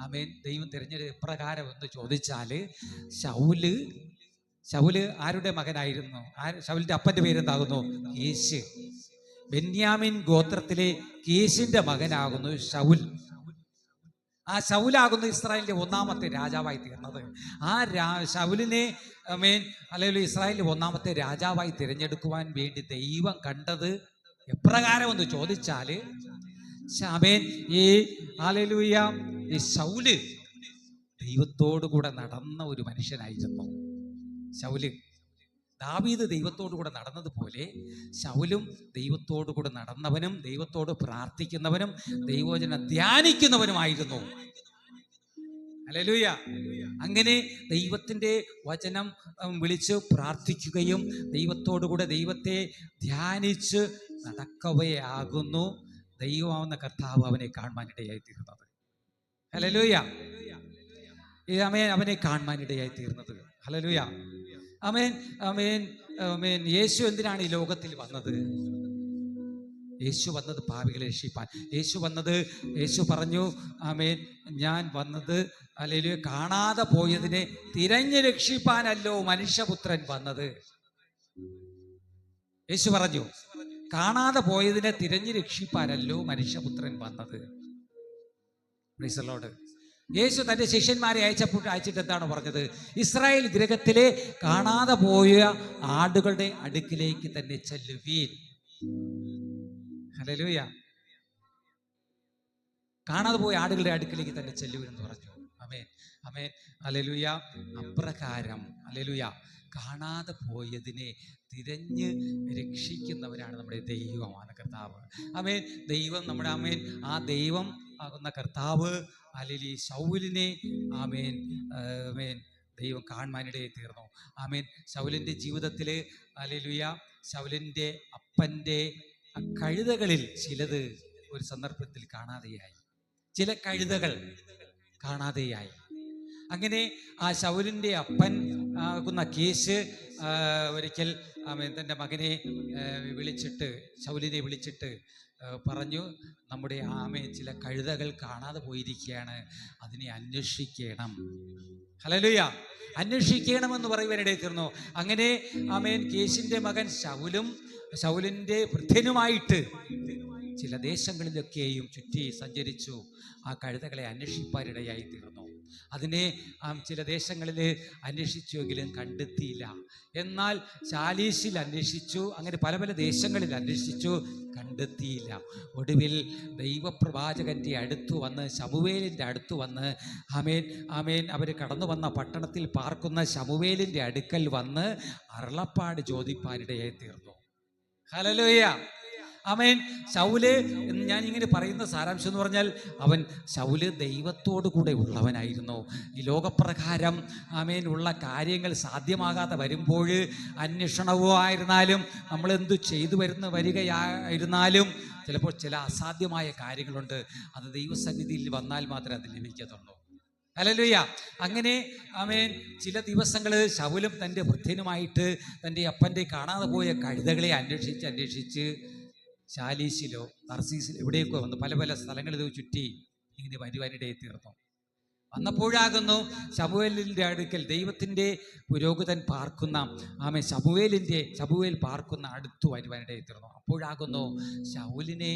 ആമേൻ. ദൈവം തിരഞ്ഞെടുത്ത് എപ്രകാരം എന്ന് ചോദിച്ചാല്, ശൗല് ആരുടെ മകനായിരുന്നു? ശൗലിന്റെ അപ്പന്റെ പേരെന്താകുന്നു? ബെന്യാമിൻ ഗോത്രത്തിലെ കീശിന്റെ മകനാകുന്നു ശൗൽ. ആ ശൗലാകുന്നു ഇസ്രായേലിന്റെ ഒന്നാമത്തെ രാജാവായി തീർന്നത്. ആ ശൗലിനെ അല്ലെങ്കിൽ ഇസ്രായേലിലെ ഒന്നാമത്തെ രാജാവായി തിരഞ്ഞെടുക്കുവാൻ വേണ്ടി ദൈവം കണ്ടത് എപ്രകാരം എന്ന് ചോദിച്ചാൽ, ഈ ഹല്ലേലൂയ ഈ ശൗല് ദൈവത്തോടു കൂടെ നടന്ന ഒരു മനുഷ്യനായിരുന്നു. ശൗല് ദാവീദ് ദൈവത്തോടു കൂടെ നടന്നതുപോലെ ശൗലും ദൈവത്തോടു കൂടെ നടന്നവനും ദൈവത്തോട് പ്രാർത്ഥിക്കുന്നവനും ദൈവവചനം ധ്യാനിക്കുന്നവനുമായിരുന്നു. ഹല്ലേലൂയ. അങ്ങനെ ദൈവത്തിൻ്റെ വചനം വിളിച്ച് പ്രാർത്ഥിക്കുകയും ദൈവത്തോടുകൂടെ ദൈവത്തെ ധ്യാനിച്ച് നടക്കവയാകുന്നു ദൈവമാവുന്ന കർത്താവ് അവനെ കാണുവാനിടയായി തീർന്നത്. ഹല്ലേലൂയ. അവനെ കാണുവാനിടയായി തീർന്നത്. ഹല്ലേലൂയ. ആമേൻ, ആമേൻ, ആമേൻ. യേശു എന്തിനാണ് ഈ ലോകത്തിൽ വന്നത്? യേശു വന്നത് പാപികളെ രക്ഷിപ്പാൻ. യേശു പറഞ്ഞു, ആമേൻ, ഞാൻ വന്നത് ഹല്ലേലൂയ കാണാതെ പോയതിനെ തിരഞ്ഞു രക്ഷിപ്പാനല്ലോ മനുഷ്യപുത്രൻ വന്നത്. യേശു പറഞ്ഞു, കാണാതെ പോയതിനെ തിരഞ്ഞു രക്ഷിപ്പാനല്ലോ മനുഷ്യപുത്രൻ വന്നത്. Price the Lord. യേശു തൻ്റെ ശിഷ്യന്മാരെ അയച്ചിട്ട് എന്താണ് പറഞ്ഞത്? ഇസ്രായേൽ ഗൃഹത്തിലെ കാണാതെ പോയ ആടുകളുടെ അടുക്കിലേക്ക് തന്നെ ചെല്ലുവീൻ. ഹല്ലേലൂയ. കാണാതെ പോയ ആടുകളുടെ അടുക്കിലേക്ക് തന്നെ ചെല്ലുവീൻ എന്ന് പറഞ്ഞു. ആമേൻ, ആമേൻ, ഹല്ലേലൂയ. അപ്രകാരം ഹല്ലേലൂയ കാണാതെ പോയതിനെ തിരഞ്ഞ് രക്ഷിക്കുന്നവരാണ് നമ്മുടെ ദൈവമാണ് കർത്താവ്. ആമേൻ. ദൈവം നമ്മുടെ ആമേൻ ആ ദൈവം ആകുന്ന കർത്താവ് ഹല്ലേലൂയ ശൗലിനെ ആമേൻ ആമേൻ ദൈവം കാണുവാനിടയായി തീർന്നു. ആമേൻ. ശൗലിൻ്റെ ജീവിതത്തിൽ ഹല്ലേലൂയ ശൗലിൻ്റെ അപ്പൻ്റെ കഴുതകളിൽ ചിലത് ഒരു സന്ദർഭത്തിൽ കാണാതെയായി. ചില കഴുതകൾ കാണാതെയായി. അങ്ങനെ ആ ശൗലിൻ്റെ അപ്പൻ ആകുന്ന കീശ് ഒരിക്കൽ ആമേൻ തൻ്റെ മകനെ ശൗലിനെ വിളിച്ചിട്ട് പറഞ്ഞു, നമ്മുടെ ആമേ ചില കഴുതകൾ കാണാതെ പോയിരിക്കുകയാണ്, അതിനെ അന്വേഷിക്കണം. ഹല്ലേലൂയ. അന്വേഷിക്കണമെന്ന് പറയുവാനിടയിൽ തീർന്നു. അങ്ങനെ ആമേൻ കീശിൻ്റെ മകൻ ശൗലിൻ്റെ ഭൃത്യനുമായിട്ട് ചില ദേശങ്ങളിലൊക്കെയും ചുറ്റി സഞ്ചരിച്ചു ആ കഴുതകളെ അന്വേഷിപ്പാനിടയായി തീർന്നു. അതിനെ ചില ദേശങ്ങളിൽ അന്വേഷിച്ചുവെങ്കിലും കണ്ടെത്തിയില്ല. എന്നാൽ ശാലീശിൽ അന്വേഷിച്ചു, അങ്ങനെ പല പല ദേശങ്ങളിൽ അന്വേഷിച്ചു, കണ്ടെത്തിയില്ല. ഒടുവിൽ ദൈവപ്രവാചകൻ്റെ അടുത്ത് വന്ന് ശമൂവേലിൻ്റെ അടുത്ത് വന്ന് ആമേൻ അവർ കടന്നു വന്ന പട്ടണത്തിൽ പാർക്കുന്ന ശമൂവേലിൻ്റെ അടുക്കൽ വന്ന് അരുളപ്പാട് ചോദിപ്പാനിടയായി തീർന്നു. ഹല്ലേലൂയ. ആമേൻ. ശൗല് ഞാൻ ഇങ്ങനെ പറയുന്ന സാരാംശം എന്ന് പറഞ്ഞാൽ ശൗല് ദൈവത്തോടു കൂടെ ഉള്ളവനായിരുന്നു. ഈ ലോകപ്രകാരം ആമേൻ ഉള്ള കാര്യങ്ങൾ സാധ്യമാകാതെ വരുമ്പോൾ അന്വേഷണവോ ആയിരുന്നാലും നമ്മൾ എന്തു ചെയ്തു വരികയായിരുന്നാലും ചിലപ്പോൾ ചില അസാധ്യമായ കാര്യങ്ങളുണ്ട്. അത് ദൈവസന്നിധിയിൽ വന്നാൽ മാത്രമേ അത് ലഭിക്കത്തുള്ളൂ. ഹല്ലേലൂയ. അങ്ങനെ ആമേൻ ചില ദിവസങ്ങൾ ശൗലും തൻ്റെ വൃദ്ധനുമായിട്ട് തൻ്റെ അപ്പൻ്റെ കാണാതെ പോയ കഴുതകളെ അന്വേഷിച്ച് ശാലീശിലോ തർസീസിലോ എവിടെയൊക്കെ വന്ന് പല പല സ്ഥലങ്ങളിൽ ചുറ്റി ഇങ്ങനെ വരുവാനിടയിൽ തീർന്നു. വന്നപ്പോഴാകുന്നു ശമൂവേലിൻ്റെ അടുക്കൽ ദൈവത്തിൻ്റെ പുരോഹിതൻ പാർക്കുന്ന ശമൂവേൽ പാർക്കുന്ന അടുത്തു വരുവാനിടയിൽ തീർന്നു. അപ്പോഴാകുന്നു ശൗലിനെ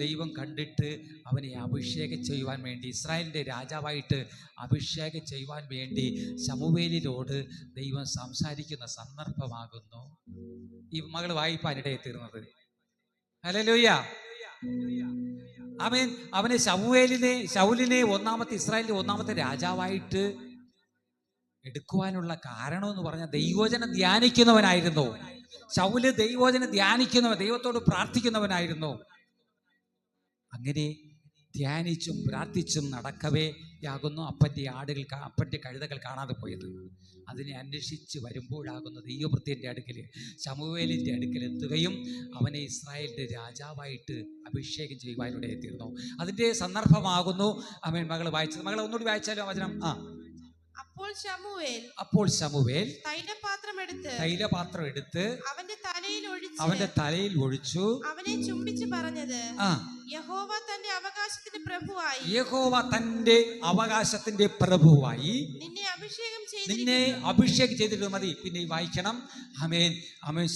ദൈവം കണ്ടിട്ട് അവനെ അഭിഷേകം ചെയ്യുവാൻ വേണ്ടി, ഇസ്രായേലിൻ്റെ രാജാവായിട്ട് അഭിഷേകം ചെയ്യുവാൻ വേണ്ടി ശമൂവേലിനോട് ദൈവം സംസാരിക്കുന്ന സന്ദർഭമാകുന്നു ഈ മകൾ വായിപ്പാനിടയിൽ തീർന്നത്. ഹല്ലേലൂയ. അവനെ ശൗലിനെ ഇസ്രായേലിന്റെ ഒന്നാമത്തെ രാജാവായിട്ട് എടുക്കുവാനുള്ള കാരണം എന്ന് പറഞ്ഞാൽ ദൈവവചനം ധ്യാനിക്കുന്നവനായിരുന്നു. ശൗല് ദൈവവചനം ദൈവത്തോട് പ്രാർത്ഥിക്കുന്നവനായിരുന്നു. അങ്ങനെ ധ്യാനിച്ചും പ്രാർത്ഥിച്ചും നടക്കവേ യാകുന്നു അപ്പൻ്റെ കഴുതകൾ കാണാതെ പോയത്. അതിനെ അന്വേഷിച്ച് വരുമ്പോഴാകുന്നു ദൈവഭൃത്യൻ്റെ അടുക്കൽ ശമൂവേലിൻ്റെ അടുക്കൽ എത്തുകയും അവനെ ഇസ്രായേലിൻ്റെ രാജാവായിട്ട് അഭിഷേകം ചെയ്യുവാനിടെ തീർന്നു. അതിൻ്റെ സന്ദർഭമാകുന്നു മകൾ വായിച്ചത്. മകൾ ഒന്നുകൂടി വായിച്ചാലോ വചനം? അപ്പോൾ ശമൂവേൽ തൈലപാത്രം എടുത്ത് അവന്റെ തലയിൽ ഒഴിച്ചു അവനെ ചുംബിച്ചു പറഞ്ഞത്, യഹോവ തന്റെ അവകാശത്തിന്റെ പ്രഭുവായി യഹോവ തന്റെ അവകാശത്തിന്റെ പ്രഭുവായി നിന്നെ അഭിഷേകം നിന്നെ അഭിഷേകം ചെയ്തിട്ട് മതി. പിന്നെ വായിക്കണം. ആമേൻ ആമേൻ.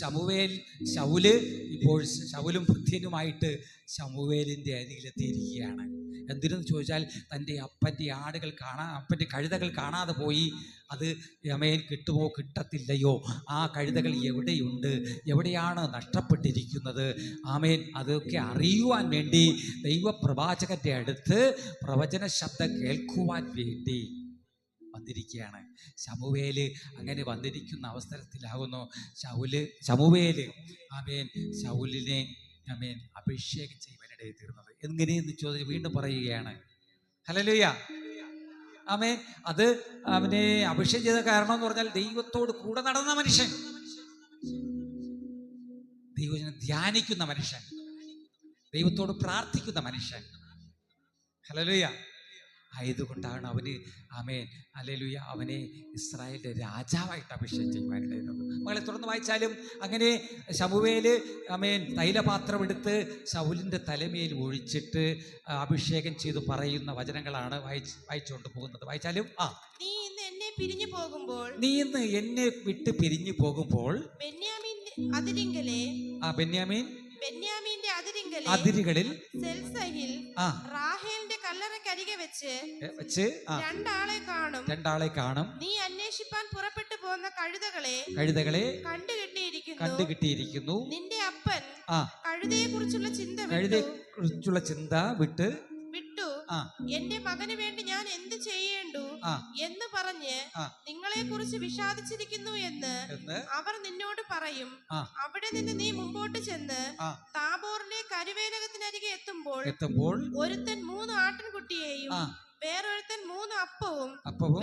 ശൗല് ഇപ്പോൾ ശൗലും ഭൃത്യനുമായിട്ട് ശമൂവേലിന്റെ അരികിലെത്തിയിരിക്കുകയാണ്. എന്തിനെന്ന് ചോദിച്ചാൽ തൻ്റെ അപ്പൻ്റെ കഴുതകൾ കാണാതെ പോയി. അത് ആമേൻ കിട്ടുമോ കിട്ടത്തില്ലയോ, ആ കഴുതകൾ എവിടെയുണ്ട്, എവിടെയാണ് നഷ്ടപ്പെട്ടിരിക്കുന്നത്, ആമേൻ അതൊക്കെ അറിയുവാൻ വേണ്ടി ദൈവപ്രവാചകന്റെ അടുത്ത് പ്രവചന ശബ്ദം കേൾക്കുവാൻ വേണ്ടി വന്നിരിക്കുകയാണ് ശമൂവേല്. അങ്ങനെ വന്നിരിക്കുന്ന അവസരത്തിലാകുന്നു ശമൂവേല് ആമേൻ ശൗലിനെ ആമേൻ അഭിഷേകം ചെയ്യുവാനിടയിൽ തീർന്നത്. എങ്ങനെയെന്ന് ചോദിച്ച് വീണ്ടും പറയുകയാണ്. ഹല്ലേലൂയ. ആമേൻ. അത് അവനെ അഭിഷേകം ചെയ്ത കാരണം എന്ന് പറഞ്ഞാൽ ദൈവത്തോട് കൂടെ നടന്ന മനുഷ്യൻ, ദൈവജനം ധ്യാനിക്കുന്ന മനുഷ്യൻ, ദൈവത്തോട് പ്രാർത്ഥിക്കുന്ന മനുഷ്യൻ. ഹല്ലേലൂയ. ആയതുകൊണ്ടാണ് അവന് ആമേൻ ഹല്ലേലൂയ അവനെ ഇസ്രായേലിന്റെ രാജാവായിട്ട് അഭിഷേകം ചെയ്യുവാനിടയുന്നത്. മകളെ തുടർന്ന് വായിച്ചാലും അങ്ങനെ ശമൂവേല് ആമേൻ തൈലപാത്രം എടുത്ത് ശൗലിന്റെ തലമേൽ ഒഴിച്ചിട്ട് അഭിഷേകം ചെയ്ത് പറയുന്ന വചനങ്ങളാണ് വായിച്ചുകൊണ്ട് പോകുന്നത്. വായിച്ചാലും നീ ഇന്ന് എന്നെ പിരിഞ്ഞു പോകുമ്പോൾ, നീ ഇന്ന് എന്നെ വിട്ട് പിരിഞ്ഞു പോകുമ്പോൾ ബെന്യാമീന്റെ അതിരിങ്കലെ ബെന്യാമീന്റെ അതിരുകളിൽ സെൽസഹിൽ റാഹേലിന്റെ കല്ലറക്കരികെ വെച്ച് രണ്ടാളെ കാണും. നീ അന്വേഷിപ്പാൻ പുറപ്പെട്ടു പോകുന്ന കഴുതകളെ കണ്ടുകിട്ടിയിരിക്കുന്നു. നിന്റെ അപ്പൻ കഴുതയെ കുറിച്ചുള്ള ചിന്ത വിട്ടു എന്റെ മകന് വേണ്ടി ഞാൻ എന്ത് ചെയ്യേണ്ടു എന്ന് പറഞ്ഞ് നിങ്ങളെ കുറിച്ച് വിഷാദിച്ചിരിക്കുന്നു എന്ന് അവർ നിന്നോട് പറയും. അവിടെ നിന്ന് നീ മുമ്പോട്ട് ചെന്ന് താബോറിലെ കരുവേലകത്തിനരികെ എത്തുമ്പോൾ ഒരുത്തൻ 3 ആട്ടിൻകുട്ടിയെയും വേറൊരുത്തൻ 3 അപ്പവും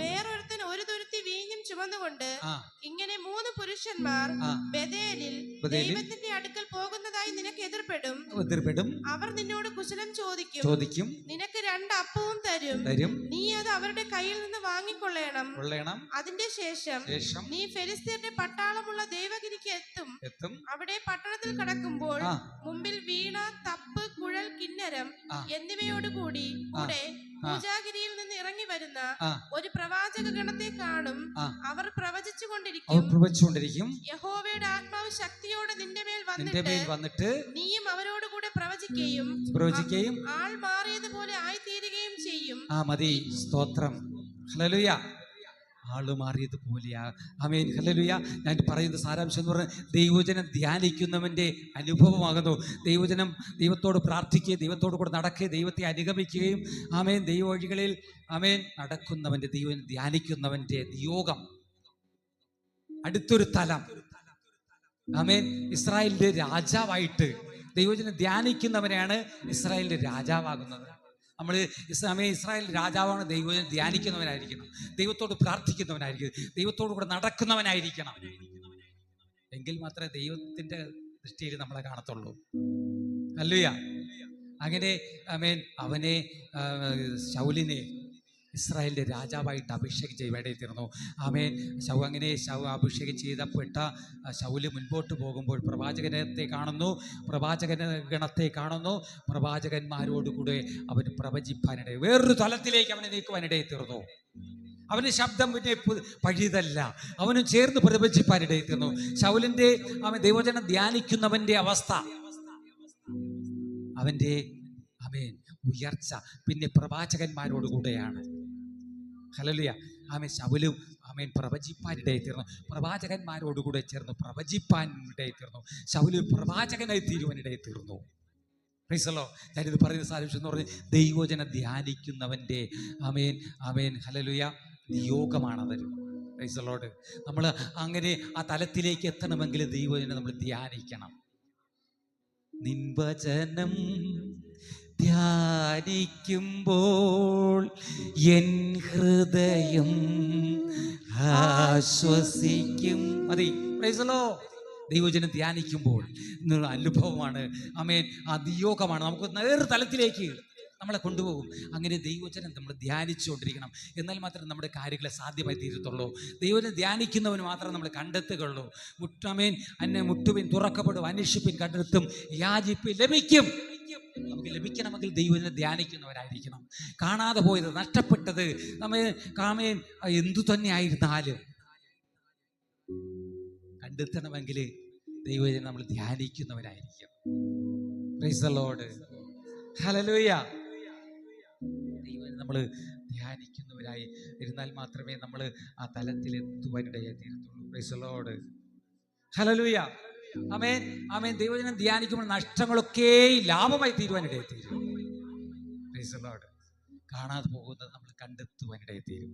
വേറൊരുത്തൻ ഒരു തുരുത്തി വീഞ്ഞും ചുമന്നുകൊണ്ട് ഇങ്ങനെ 3 പുരുഷന്മാർ ബേഥേലിൽ ദൈവത്തിന്റെ അടുക്കൽ പോകുന്നതായി നിനക്ക് എതിർപ്പെടും. അവർ നിന്നോട് കുശലം ചോദിക്കും. നിനക്ക് 2 അപ്പവും തരും. നീ അത് അവരുടെ കയ്യിൽ നിന്ന് വാങ്ങിക്കൊള്ളണം. അതിന്റെ ശേഷം നീ ഫെലിസ്ത്യരുടെ പട്ടാളമുള്ള ദേവഗിരിക്ക് എത്തും. അവിടെ പട്ടണത്തിൽ കടക്കുമ്പോൾ മുമ്പിൽ വീണ, തപ്പ്, കുഴൽ, കിന്നരം എന്നിവയോടുകൂടി കൂടെ പൂജാഗിരിയിൽ നിന്ന് ഇറങ്ങി വരുന്ന ഒരു പ്രവാചക ഗണത്തെ കാണും. അവർ പ്രവചിച്ചുകൊണ്ടിരിക്കും. യഹോവയുടെ ആത്മാവ് ശക്തിയോടെ നിന്റെ മേൽ വന്നിട്ട് നീയും അവരോട് കൂടെ പ്രവചിക്കുകയും ആൾ മാറിയതുപോലെ ആയിത്തീരുകയും ചെയ്യും. മതി. സ്തോത്രം. ഹല്ലേലൂയ. ആള് മാറിയതുപോലെയാ. ആമേൻ. ഹല്ലേലൂയ. ഞാൻ പറയുന്ന സാരാംശം എന്ന് പറഞ്ഞാൽ ദൈവജനം ധ്യാനിക്കുന്നവന്റെ അനുഭവമാകുന്നു. ദൈവത്തോട് പ്രാർത്ഥിക്കുകയും ദൈവത്തോട് കൂടെ നടക്കുകയും ദൈവത്തെ അനുഗമിക്കുകയും ആമേൻ ദൈവ വഴികളിൽ ആമേൻ നടക്കുന്നവന്റെ ദൈവം ധ്യാനിക്കുന്നവന്റെ നിയോഗം അടുത്തൊരു തലം. ആമേൻ. ഇസ്രായേലിന്റെ രാജാവായിട്ട് ദൈവജനം ധ്യാനിക്കുന്നവനെയാണ് ഇസ്രായേലിന്റെ രാജാവാകുന്നത്. നമ്മൾ ഇസ്രായേൽ രാജാവാണ് ദൈവം ധ്യാനിക്കുന്നവനായിരിക്കണം, ദൈവത്തോട് പ്രാർത്ഥിക്കുന്നവനായിരിക്കണം, ദൈവത്തോടു കൂടെ നടക്കുന്നവനായിരിക്കണം. എങ്കിൽ മാത്രമേ ദൈവത്തിന്റെ ദൃഷ്ടിയിൽ നമ്മളെ കാണത്തുള്ളൂ. ഹല്ലേലൂയ. അങ്ങനെ ആമേൻ അവനെ ശൗലിനെ ഇസ്രായേലിന്റെ രാജാവായിട്ട് അഭിഷേകം ചെയ്യേണ്ടി തീർന്നു. ആമേൻ. അങ്ങനെ അഭിഷേകം ചെയ്തപ്പെട്ട ശൗല് മുൻപോട്ട് പോകുമ്പോൾ പ്രവാചകനത്തെ കാണുന്നു. പ്രവാചകന്മാരോടുകൂടെ അവന് പ്രവചിപ്പാനിടയിൽ വേറൊരു തലത്തിലേക്ക് അവനെ നീക്കുവാനിടയിൽ തീർന്നു. അവന്റെ ശബ്ദം പിന്നെ പഴുതല്ല, അവനും ചേർന്ന് പ്രവചിപ്പാനിടയിൽ തീർന്നു. ശൗലിന്റെ അവൻ ദൈവജനം ധ്യാനിക്കുന്നവന്റെ അവസ്ഥ, അവന്റെ ആമേൻ ഉയർച്ച പിന്നെ പ്രവാചകന്മാരോടുകൂടെയാണ്. ഹല്ലേലൂയ. ആമേൻ. ശൗലും ആമേൻ പ്രവചിപ്പാനിടയിൽ തീർന്നു. പ്രവാചകന്മാരോടുകൂടെ ചേർന്ന് പ്രവചിപ്പാനിടയിൽ തീർന്നു. ശൗല് പ്രവാചകനായി തീരുവാനിടയിൽ തീർന്നു. Praise the Lord. ഞാനിത് പറയുന്ന സാരാംശം എന്ന് പറഞ്ഞ് ദൈവജനം ധ്യാനിക്കുന്നവന്റെ ആമേൻ ആമേൻ ഹല്ലേലൂയ നിയോഗമാണത്. Praise the Lord. നമ്മൾ അങ്ങനെ ആ തലത്തിലേക്ക് എത്തണമെങ്കിൽ ദൈവജനം നമ്മൾ ധ്യാനിക്കണം. നിൻവചനം ധ്യാനിക്കുമ്പോൾ എൻ ഹൃദയം ആശ്വസിക്കും. മതി. Price the Lord. ദൈവജനം ധ്യാനിക്കുമ്പോൾ എന്നുള്ള അനുഭവമാണ്. ആമേൻ. ആ നിയോഗമാണ് നമുക്ക് നേർ തലത്തിലേക്ക് നമ്മളെ കൊണ്ടുപോകും. അങ്ങനെ ദൈവജനം നമ്മൾ ധ്യാനിച്ചുകൊണ്ടിരിക്കണം. എന്നാൽ മാത്രമേ നമ്മുടെ കാര്യങ്ങളെ സാധ്യമായി തീരത്തുള്ളൂ. ദൈവജനം ധ്യാനിക്കുന്നവന് മാത്രമേ നമ്മൾ കണ്ടെത്തുകയുള്ളൂ. മുട്ടുവിൻ തുറക്കപ്പെടും, അന്വേഷിപ്പിൻ കണ്ടെത്തും, യാചിപ്പിൻ ലഭിക്കും. ലഭിക്കും. നമുക്ക് ലഭിക്കണമെങ്കിൽ ദൈവത്തിനെ ധ്യാനിക്കുന്നവരായിരിക്കണം. കാണാതെ പോയത്, നഷ്ടപ്പെട്ടത്, കാമേ എന്തു തന്നെ ആയിരുന്നാലും കണ്ടെത്തണമെങ്കിൽ ദൈവത്തിനെ നമ്മൾ ധ്യാനിക്കുന്നവരായിരിക്കും. Praise the Lord. ഹല്ലേലൂയ. ദൈവത്തിനെ നമ്മൾ ധ്യാനിക്കുന്നവരായി ഇരുന്നാൽ മാത്രമേ നമ്മൾ ആ തലത്തിലെത്തുവാനിടയായി തീരത്തുള്ളൂ. Praise the Lord. ഹല്ലേലൂയ. ആമേൻ, ആമേൻ. ദൈവജനം ധ്യാനിക്കുമ്പോൾ നഷ്ടങ്ങളൊക്കെ ലാഭമായി തീരുവാനിടയിൽ തീരും. Praise the Lord. കാണാതെ പോകുന്നത് നമ്മൾ കണ്ടെത്തുവാനിടയിൽ തീരും.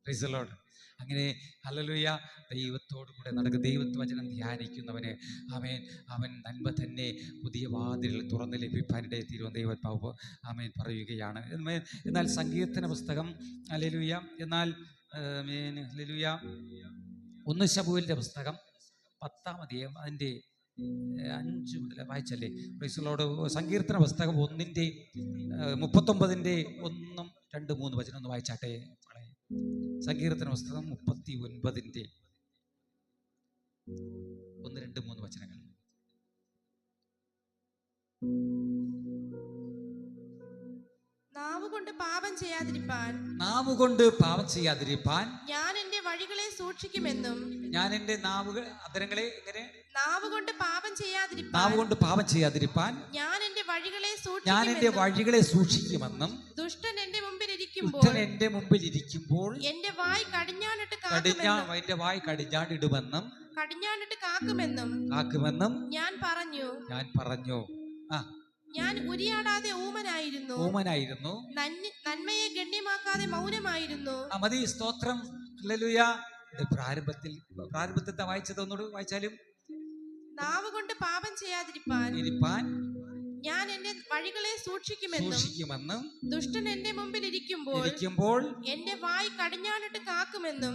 Praise the Lord. അങ്ങനെ ഹല്ലേലൂയ. ദൈവത്തോടു കൂടെ നടക്കുക. ദൈവവചനം ധ്യാനിക്കുന്നവന് അവൻ നന്മ തന്നെ പുതിയ വാതിലുകൾ തുറന്ന് ലഭിക്കാനിടയിൽ തീരുവാൻ ദൈവത്താവ് പറയുകയാണ്. എന്നാൽ സങ്കീർത്തന പുസ്തകം ഹല്ലേലൂയ, എന്നാൽ ഹല്ലേലൂയ 1 ശമൂവേലിന്റെ പുസ്തകം 10-ാം അധ്യായം അതിൻ്റെ 5 മുതൽ വായിച്ചല്ലേ? Price the Lord. സങ്കീർത്തന പുസ്തകം 1-ന്റെ 39-ന്റെ 1, 2, 3 വചനം ഒന്ന് വായിച്ചാട്ടെ. സങ്കീർത്തന പുസ്തകം 39-ന്റെ 1, 2, 3 വചനങ്ങൾ. നാവുകൊണ്ട് പാപം ചെയ്യാതിരിപ്പാൻ ഞാൻ എന്റെ വഴികളെ സൂക്ഷിക്കുമെന്നും. ഞാൻ എന്റെ അധരങ്ങളെ എങ്ങനെ നാവുകൊണ്ട് പാപം ചെയ്യാതിരിപ്പാൻ ഞാൻ എന്റെ വഴികളെ സൂക്ഷിക്കുമെന്നും. ദുഷ്ടൻ എന്റെ മുമ്പിൽ ഇരിക്കുമ്പോൾ എന്റെ വായ് കടിഞ്ഞാണിട്ട് കാക്കുമെന്നും ഞാൻ പറഞ്ഞു. ഞാൻ ഉരിയാടാതെ ഊമനായിരുന്നു, നന്മയെ ഗണ്യമാക്കാതെ മൗനമായിരുന്നു. മതി. സ്തോത്രം. ഹല്ലേലൂയ. പ്രാരംഭത്തിൽ വായിച്ചത് ഒന്നുകൂടി വായിച്ചാലും. നാവുകൊണ്ട് പാപം ചെയ്യാതിരിപ്പാൻ ഞാൻ എന്റെ വഴികളെ സൂക്ഷിക്കുമെന്നും ദുഷ്ടൻ എന്റെ മുമ്പിൽ ഇരിക്കുമ്പോൾ എന്റെ വായ് കടിഞ്ഞാണിട്ട് കാക്കുമെന്നും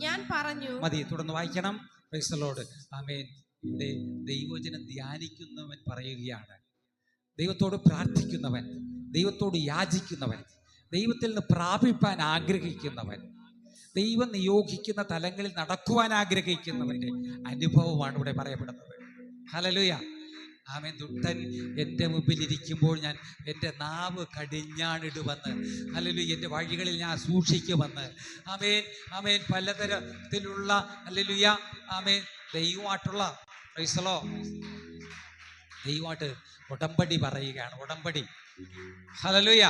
ഞാൻ പറഞ്ഞു. മതി. തുടർന്ന് വായിക്കണം. Praise the Lord. ആമേൻ. ഇവിടെ ദൈവവചനം ധ്യാനിക്കുന്നവൻ പറയുകയാണ്. ദൈവത്തോട് പ്രാർത്ഥിക്കുന്നവൻ, ദൈവത്തോട് യാചിക്കുന്നവൻ, ദൈവത്തിൽ നിന്ന് പ്രാപിപ്പാൻ ആഗ്രഹിക്കുന്നവൻ, ദൈവം നിയോഗിക്കുന്ന തലങ്ങളിൽ നടക്കുവാൻ ആഗ്രഹിക്കുന്നവന്റെ അനുഭവമാണ് ഇവിടെ പറയപ്പെടുന്നത്. ഹല്ലേലൂയ. ആമേൻ. ദുഷ്ടൻ എൻ്റെ മുമ്പിൽ ഇരിക്കുമ്പോൾ ഞാൻ എൻ്റെ നാവ് കടിഞ്ഞാണിടുമെന്ന്. ഹല്ലേലൂയ. എൻ്റെ വഴികളിൽ ഞാൻ സൂക്ഷിക്കുമെന്ന്. ആമേൻ, ആമേൻ. പലതരത്തിലുള്ള ഹല്ലേലൂയ ആമേൻ ദൈവമായിട്ടുള്ള പ്രൈസ് ദി ലോർഡ്, ദൈവമായിട്ട് ഉടമ്പടി പറയുകയാണ്. ഉടമ്പടി. ഹല്ലേലൂയ.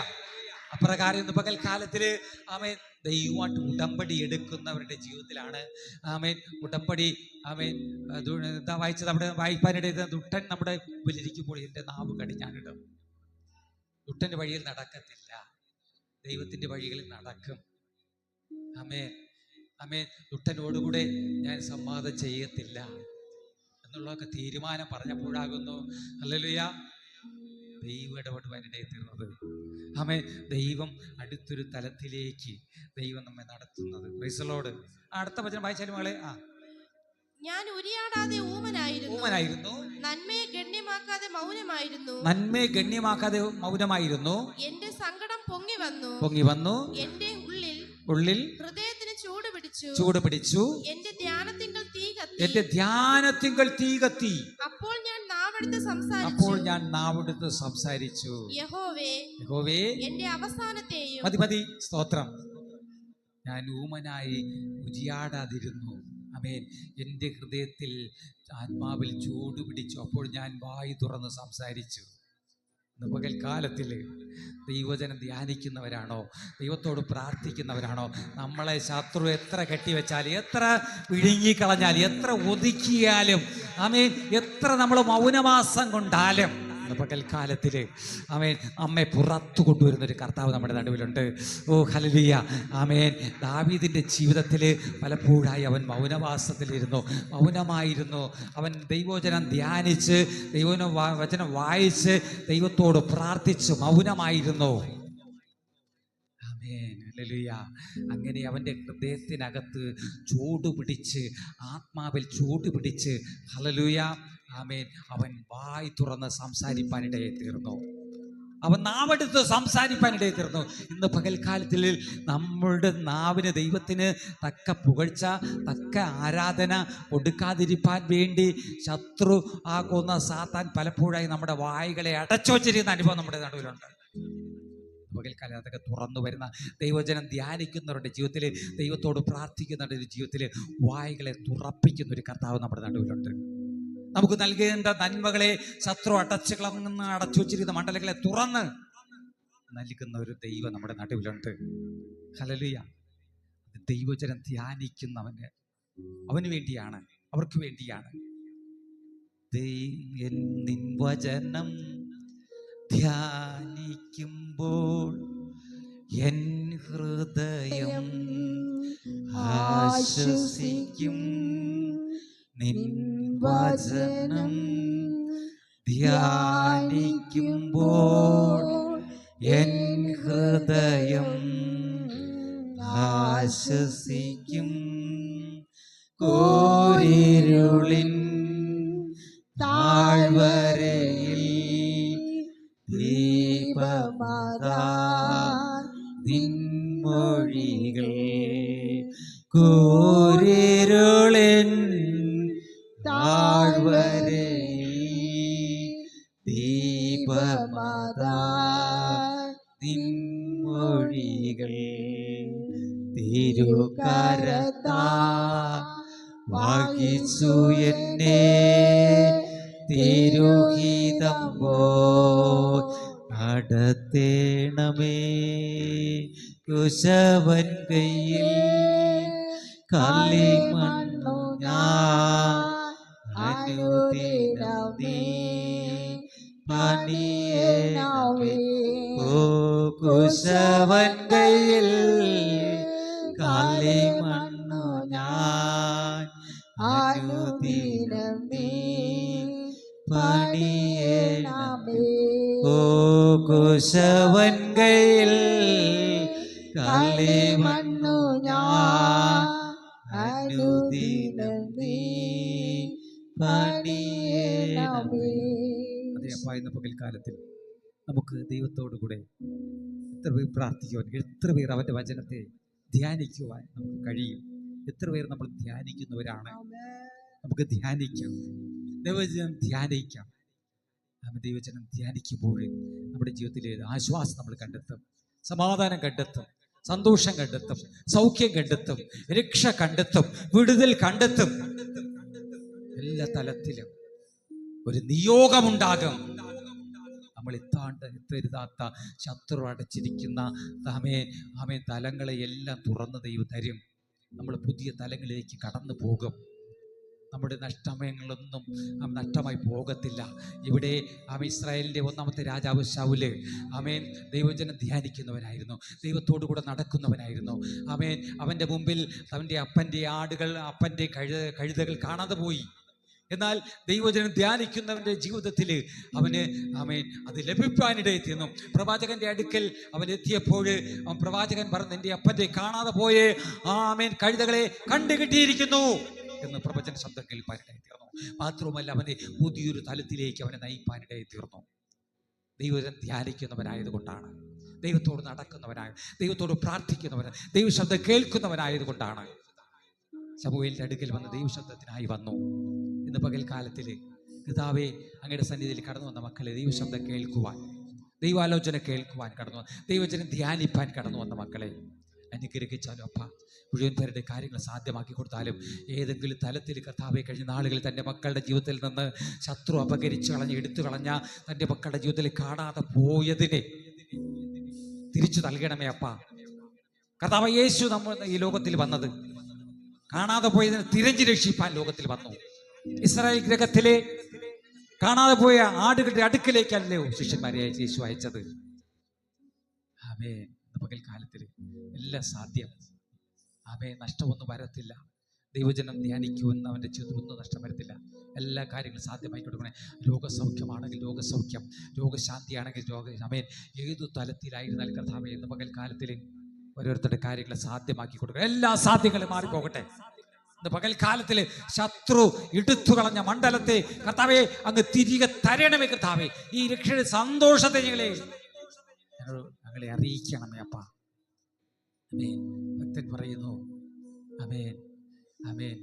അപ്രകാരം ഇന്ന് പകൽക്കാലത്തില് ആമേൻ ദൈവമായിട്ട് ഉടമ്പടി എടുക്കുന്നവരുടെ ജീവിതത്തിലാണ് ആമേൻ ഉടമ്പടി. ആമേൻ. എന്താ വായിച്ചത് അവിടെ വായിപ്പാനിടയിൽ? ദുഷ്ടൻ നമ്മുടെ മുമ്പിലിരിക്കുമ്പോൾ എൻ്റെ നാവ് കടിഞ്ഞാണിടും. ദുഷ്ടൻ്റെ വഴിയിൽ നടക്കത്തില്ല, ദൈവത്തിൻ്റെ വഴികളിൽ നടക്കും. ആമേൻ, ആമേൻ. ദുഷ്ടനോടുകൂടെ ഞാൻ സംവാദം ചെയ്യത്തില്ല എന്നുള്ളതൊക്കെ തീരുമാനം പറഞ്ഞപ്പോഴാകുന്നു ഹല്ലേലൂയ ദൈവം ഇടപെടുവാനിടയിൽ തീർന്നത്. ആമേൻ. ദൈവം അടുത്തൊരു തലത്തിലേക്ക് ദൈവം നമ്മെ നടത്തുന്നത്. Price the Lord. അടുത്ത വചനം വായിച്ചാലും മകളെ. ഞാൻ ഉരിയാടാതെ ഊമനായിരുന്നു, നന്മയെ ഗണ്യമാക്കാതെ മൗനമായിരുന്നു. എന്റെ സങ്കടം പൊങ്ങി വന്നു, എന്റെ ഉള്ളിൽ ഹൃദയത്തിന് ചൂട് പിടിച്ചു. എന്റെ ധ്യാനത്തിങ്കൽ തീ കത്തി. അപ്പോൾ ഞാൻ നാവെടുത്ത് സംസാരിച്ചു. യഹോവേ, എന്റെ അവസാനത്തെയും. മതി. സ്തോത്രം. ഞാൻ ഊമനായി ഉരിയാടാതിരുന്നു. ആമേൻ. എൻ്റെ ഹൃദയത്തിൽ ആത്മാവിൽ ചൂട് പിടിച്ചു. അപ്പോൾ ഞാൻ വായി തുറന്ന് സംസാരിച്ചു. ഇന്ന് പകൽക്കാലത്തിൽ ദൈവവചനം ധ്യാനിക്കുന്നവരാണോ, ദൈവത്തോട് പ്രാർത്ഥിക്കുന്നവരാണോ? നമ്മളെ ശത്രു എത്ര കെട്ടിവെച്ചാലും, എത്ര വിഴുങ്ങിക്കളഞ്ഞാലും, എത്ര ഒതുക്കിയാലും, ആമേൻ, എത്ര നമ്മൾ മൗനവാസം കൊണ്ടാലും പകൽക്കാലത്തിൽ ആമേൻ നമ്മെ പുറത്തു കൊണ്ടുവരുന്നൊരു കർത്താവ് നമ്മുടെ നടുവിലുണ്ട്. ഓ ഹല്ലേലൂയ. ആമേൻ. ദാവീദിൻ്റെ ജീവിതത്തിൽ പലപ്പോഴായി അവൻ മൗനവാസത്തിലിരുന്നു, മൗനമായിരുന്നു. അവൻ ദൈവവചനം ധ്യാനിച്ച്, ദൈവവചനം വായിച്ച്, ദൈവത്തോട് പ്രാർത്ഥിച്ച് മൗനമായിരുന്നു. ആമേൻ. ഹല്ലേലൂയ. അങ്ങനെ അവൻ്റെ ഹൃദയത്തിനകത്ത് ചൂടുപിടിച്ച്, ആത്മാവിൽ ചൂടുപിടിച്ച് ഹല്ലേലൂയ ആമേൻ അവൻ വായി തുറന്ന് സംസാരിപ്പാനിടയെ തീർന്നു. അവൻ നാവെടുത്ത് സംസാരിപ്പാനിടയിൽ തീർന്നു. ഇന്ന് പകൽക്കാലത്തിൽ നമ്മളുടെ നാവിന് ദൈവത്തിന് തക്ക പുകഴ്ച, തക്ക ആരാധന കൊടുക്കാതിരിക്കാൻ വേണ്ടി ശത്രു ആകുന്ന സാത്താൻ പലപ്പോഴായി നമ്മുടെ വായികളെ അടച്ചു വച്ചിരിക്കുന്ന അനുഭവം നമ്മുടെ നടുവിലുണ്ട്. പകൽക്കാലം അതൊക്കെ തുറന്നു വരുന്ന ദൈവജനം ധ്യാനിക്കുന്നവരുടെ ജീവിതത്തിൽ, ദൈവത്തോട് പ്രാർത്ഥിക്കുന്നവരുടെ ജീവിതത്തിൽ വായികളെ തുറപ്പിക്കുന്ന ഒരു കർത്താവ് നമ്മുടെ നടുവിലുണ്ട്. നമുക്ക് നൽകേണ്ട നന്മകളെ ശത്രു അടച്ചു വച്ചിരിക്കുന്ന മണ്ഡലങ്ങളെ തുറന്ന് നൽകുന്ന ഒരു ദൈവം നമ്മുടെ നടുവിലുണ്ട്. ഹല്ലേലൂയ. ദൈവജനം ധ്യാനിക്കുന്നവന് അവന് വേണ്ടിയാണ്, അവർക്ക് വേണ്ടിയാണ്. നിൻ വചനം ധ്യാനിക്കുമ്പോൾ എൻ ഹൃദയം ആശ്വസിക്കും. നിൻ വചനം ധ്യാനിക്കുമ്പോൾ എൻ ഹൃദയം ആശ്വസിക്കും. കോരിരുളിൻ താഴ്വരയിൽ ദീപമതാ നിൻമൊഴികൾ. കോരിരുളിൻ താഴ്വരയിൽ ദീപമതാ നിൻമൊഴികൾ. തിരുകരത്താ വഹിച്ചു എന്നെ തിരുഹിതം പോൽ നടത്തേണമേ. കുശവൻ കയ്യിൽ കളിമണ്ണു ഞാൻ അനുദിനം നീ പണിയേണമേ. ഓ കുശവൻ കയ്യിൽ കളിമണ്ണു ഞാൻ അനുദിനം നീ പണിയേണമേ. ഓ കുശവൻ കയ്യിൽ കളിമണ്ണു ഞാൻ അനുദിനം നീ പണിയേണമേ. അതേ അപ്പ, ഇന്ന് പകൽക്കാലത്തിൽ നമുക്ക് ദൈവത്തോടു കൂടെ എത്ര പേർ പ്രാർത്ഥിക്കുവാൻ, എത്ര പേർ അവൻ്റെ വചനത്തെ ധ്യാനിക്കുവാൻ നമുക്ക് കഴിയും? എത്ര പേർ നമ്മൾ ധ്യാനിക്കുന്നവരാണ്? നമുക്ക് ധ്യാനിക്കാം, ദൈവവചനം ധ്യാനിക്കാം. ദൈവവചനം ധ്യാനിക്കുമ്പോൾ നമ്മുടെ ജീവിതത്തിൽ ആശ്വാസം നമ്മൾ കണ്ടെത്തും, സമാധാനം കണ്ടെത്തും, സന്തോഷം കണ്ടെത്തും, സൗഖ്യം കണ്ടെത്തും, രക്ഷ കണ്ടെത്തും, വിടുതൽ കണ്ടെത്തും. എല്ലാ തലത്തിലും ഒരു നിയോഗമുണ്ടാകും. നമ്മൾ എത്തരുതാത്ത ശത്രു അടച്ചിരിക്കുന്ന തലങ്ങളെ എല്ലാം തുറന്ന് ദൈവം തരും. നമ്മൾ പുതിയ തലങ്ങളിലേക്ക് കടന്നു പോകും. നമ്മുടെ നഷ്ടമയങ്ങളൊന്നും നഷ്ടമായി പോകത്തില്ല. ഇവിടെ ഇസ്രായേലിൻ്റെ ഒന്നാമത്തെ രാജാവ് ശൗല് ദൈവജനം ധ്യാനിക്കുന്നവനായിരുന്നു, ദൈവത്തോടു കൂടെ നടക്കുന്നവനായിരുന്നു. അവൻ്റെ മുമ്പിൽ അവൻ്റെ അപ്പൻ്റെ ആടുകൾ, അപ്പൻ്റെ കഴുതകൾ കാണാതെ പോയി. എന്നാൽ ദൈവജനം ധ്യാനിക്കുന്നവൻ്റെ ജീവിതത്തിൽ അവന് അത് ലഭിക്കാനിടയിൽ തീർന്നു. പ്രവാചകന്റെ അടുക്കൽ അവൻ എത്തിയപ്പോൾ പ്രവാചകൻ പറഞ്ഞു, എൻ്റെ അപ്പൻ്റെ കാണാതെ പോയേ കഴുതകളെ കണ്ടുകിട്ടിയിരിക്കുന്നു എന്ന് പ്രവചന ശബ്ദം കേൾപ്പാനിടയിൽ തീർന്നു. മാത്രവുമല്ല, അവനെ പുതിയൊരു തലത്തിലേക്ക് അവനെ നയിപ്പാനിടയിൽ തീർന്നു. ദൈവജനം ധ്യാനിക്കുന്നവനായതുകൊണ്ടാണ്, ദൈവത്തോട് നടക്കുന്നവനായ, ദൈവത്തോട് പ്രാർത്ഥിക്കുന്നവൻ, ദൈവശബ്ദം കേൾക്കുന്നവനായതുകൊണ്ടാണ്. ശമൂവേലിന്റെ അടുക്കൽ വന്ന് ദൈവശബ്ദത്തിനായി വന്നു. ഇന്ന് പകൽക്കാലത്തിൽ പിതാവേ, അങ്ങയുടെ സന്നിധിയിൽ കടന്നു വന്ന മക്കളെ, ദൈവശബ്ദം കേൾക്കുവാൻ, ദൈവാലോചന കേൾക്കുവാൻ കടന്നു, ദൈവജനം ധ്യാനിപ്പാൻ കടന്നു വന്ന മക്കളെ അനുഗ്രഹിച്ചാലും അപ്പ, മുഴുവൻ പേരുടെ കാര്യങ്ങൾ സാധ്യമാക്കി കൊടുത്താലും ഏതെങ്കിലും തലത്തിൽ കർത്താവെ കഴിഞ്ഞ നാളുകളിൽ തൻ്റെ മക്കളുടെ ജീവിതത്തിൽ നിന്ന് ശത്രു അപകരിച്ചു കളഞ്ഞ് എടുത്തു കളഞ്ഞ തൻ്റെ മക്കളുടെ ജീവിതത്തിൽ കാണാതെ പോയതിനെ തിരിച്ചു നൽകണമേ അപ്പ. കർത്താവ് യേശു നമ്മൾ ഈ ലോകത്തിൽ വന്നത് കാണാതെ പോയതിനെ തിരഞ്ഞു രക്ഷിപ്പാൻ ലോകത്തിൽ വന്നു. ഇസ്രായേൽ ഗ്രഹത്തിലെ കാണാതെ പോയ ആടുകളുടെ അടുക്കിലേക്കല്ലോ ശിഷ്യന്മാരെ യേശു അയച്ചത്. പകൽക്കാലത്തിൽ എല്ലാം സാധ്യം. നഷ്ടമൊന്നും വരത്തില്ല. ദൈവജനം ധ്യാനിക്കുമെന്ന് അവൻ്റെ ജീവിതത്തിൽ ഒന്നും നഷ്ടം വരത്തില്ല. എല്ലാ കാര്യങ്ങളും സാധ്യമായി കൊടുക്കണേ. രോഗസൗഖ്യമാണെങ്കിൽ രോഗസൗഖ്യം, രോഗശാന്തിയാണെങ്കിൽ ഏതു തലത്തിലായിരുന്നാലും കർത്താവേ, ഇന്ന് പകൽക്കാലത്തിൽ ഓരോരുത്തരുടെ കാര്യങ്ങൾ സാധ്യമാക്കി കൊടുക്കുക. എല്ലാ സാധ്യങ്ങളും മാറിപ്പോകട്ടെ. ഇന്ന് പകൽക്കാലത്തിൽ ശത്രു എടുത്തു കളഞ്ഞ മണ്ഡലത്തെ കർത്താവെ അങ്ങ് തിരികെ തരണമേ. കർത്താവെ, ഈ രക്ഷയുടെ സന്തോഷത്തെ ഞങ്ങളെ ഞങ്ങളെ അറിയിക്കണമേ അപ്പാ. ആമേൻ. ഭക്തൻ പറയുന്നു, ആമേൻ ആമേൻ,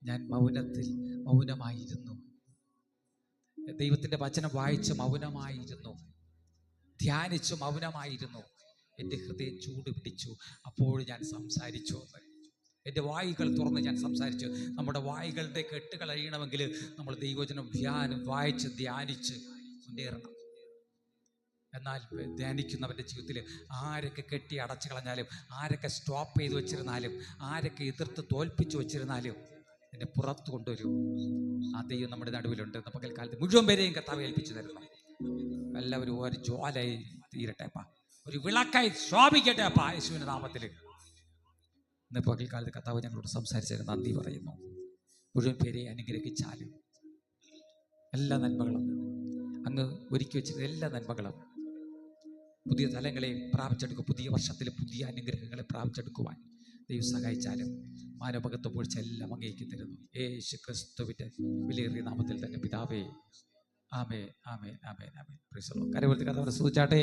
ഞാൻ മൗനമായിരുന്നു, ദൈവത്തിൻ്റെ വചനം വായിച്ച് മൗനമായിരുന്നു, ധ്യാനിച്ചു മൗനമായിരുന്നു, എൻ്റെ ഹൃദയം ചൂട് പിടിച്ചു, അപ്പോൾ ഞാൻ സംസാരിച്ചു എന്ന്. എൻ്റെ വായികൾ തുറന്ന് ഞാൻ സംസാരിച്ചു. നമ്മുടെ വായികളുടെ കെട്ടുകൾ അഴിയണമെങ്കിൽ നമ്മൾ ദൈവവചനം വായിച്ച് ധ്യാനിച്ച് മുന്നേറണം. എന്നാൽ ധ്യാനിക്കുന്നവൻ്റെ ജീവിതത്തിൽ ആരൊക്കെ കെട്ടി അടച്ചു കളഞ്ഞാലും, ആരൊക്കെ സ്റ്റോപ്പ് ചെയ്ത് വെച്ചിരുന്നാലും, ആരൊക്കെ എതിർത്ത് തോൽപ്പിച്ചു വെച്ചിരുന്നാലും എന്നെ പുറത്തു കൊണ്ടുവരും. ആ ദൈവം നമ്മുടെ നടുവിലുണ്ട്. പകൽക്കാലത്ത് മുഴുവൻ പേരെയും കർത്താവ് ഏൽപ്പിച്ചു തരുന്നു. എല്ലാവരും ഒരു ജ്വാലയായി തീരട്ടെ അപ്പാ, ഒരു വിളക്കായി ശോഭിക്കട്ടെ അപ്പാ, യേശുവിൻ്റെ നാമത്തിൽ. ഇന്ന് പകൽക്കാലത്ത് കർത്താവ് ഞങ്ങളോട് സംസാരിച്ചതിന് നന്ദി പറയുന്നു. മുഴുവൻ പേരെ അനുഗ്രഹിച്ചാലും എല്ലാ നന്മകളും അങ്ങ് ഒരുക്കി വെച്ചിരുന്ന എല്ലാ നന്മകളും, പുതിയ തലങ്ങളെ പ്രാപിച്ചെടുക്കുക, പുതിയ വർഷത്തിൽ പുതിയ അനുഗ്രഹങ്ങളെ പ്രാപിച്ചെടുക്കുവാൻ ദൈവം സഹായിച്ചാലും മാനവകത്വം പൊഴിച്ച എല്ലാം അങ്ങേക്ക് തരുന്നു. യേശു ക്രിസ്തുവിൻ്റെ വിലയേറിയ നാമത്തിൽ തന്നെ പിതാവേ, ആമേൻ ആമേൻ ആമേൻ ആമേൻ. Praise the Lord. കരവെടുത്ത് കർത്താവിനെ സ്തുതിച്ചാട്ടെ.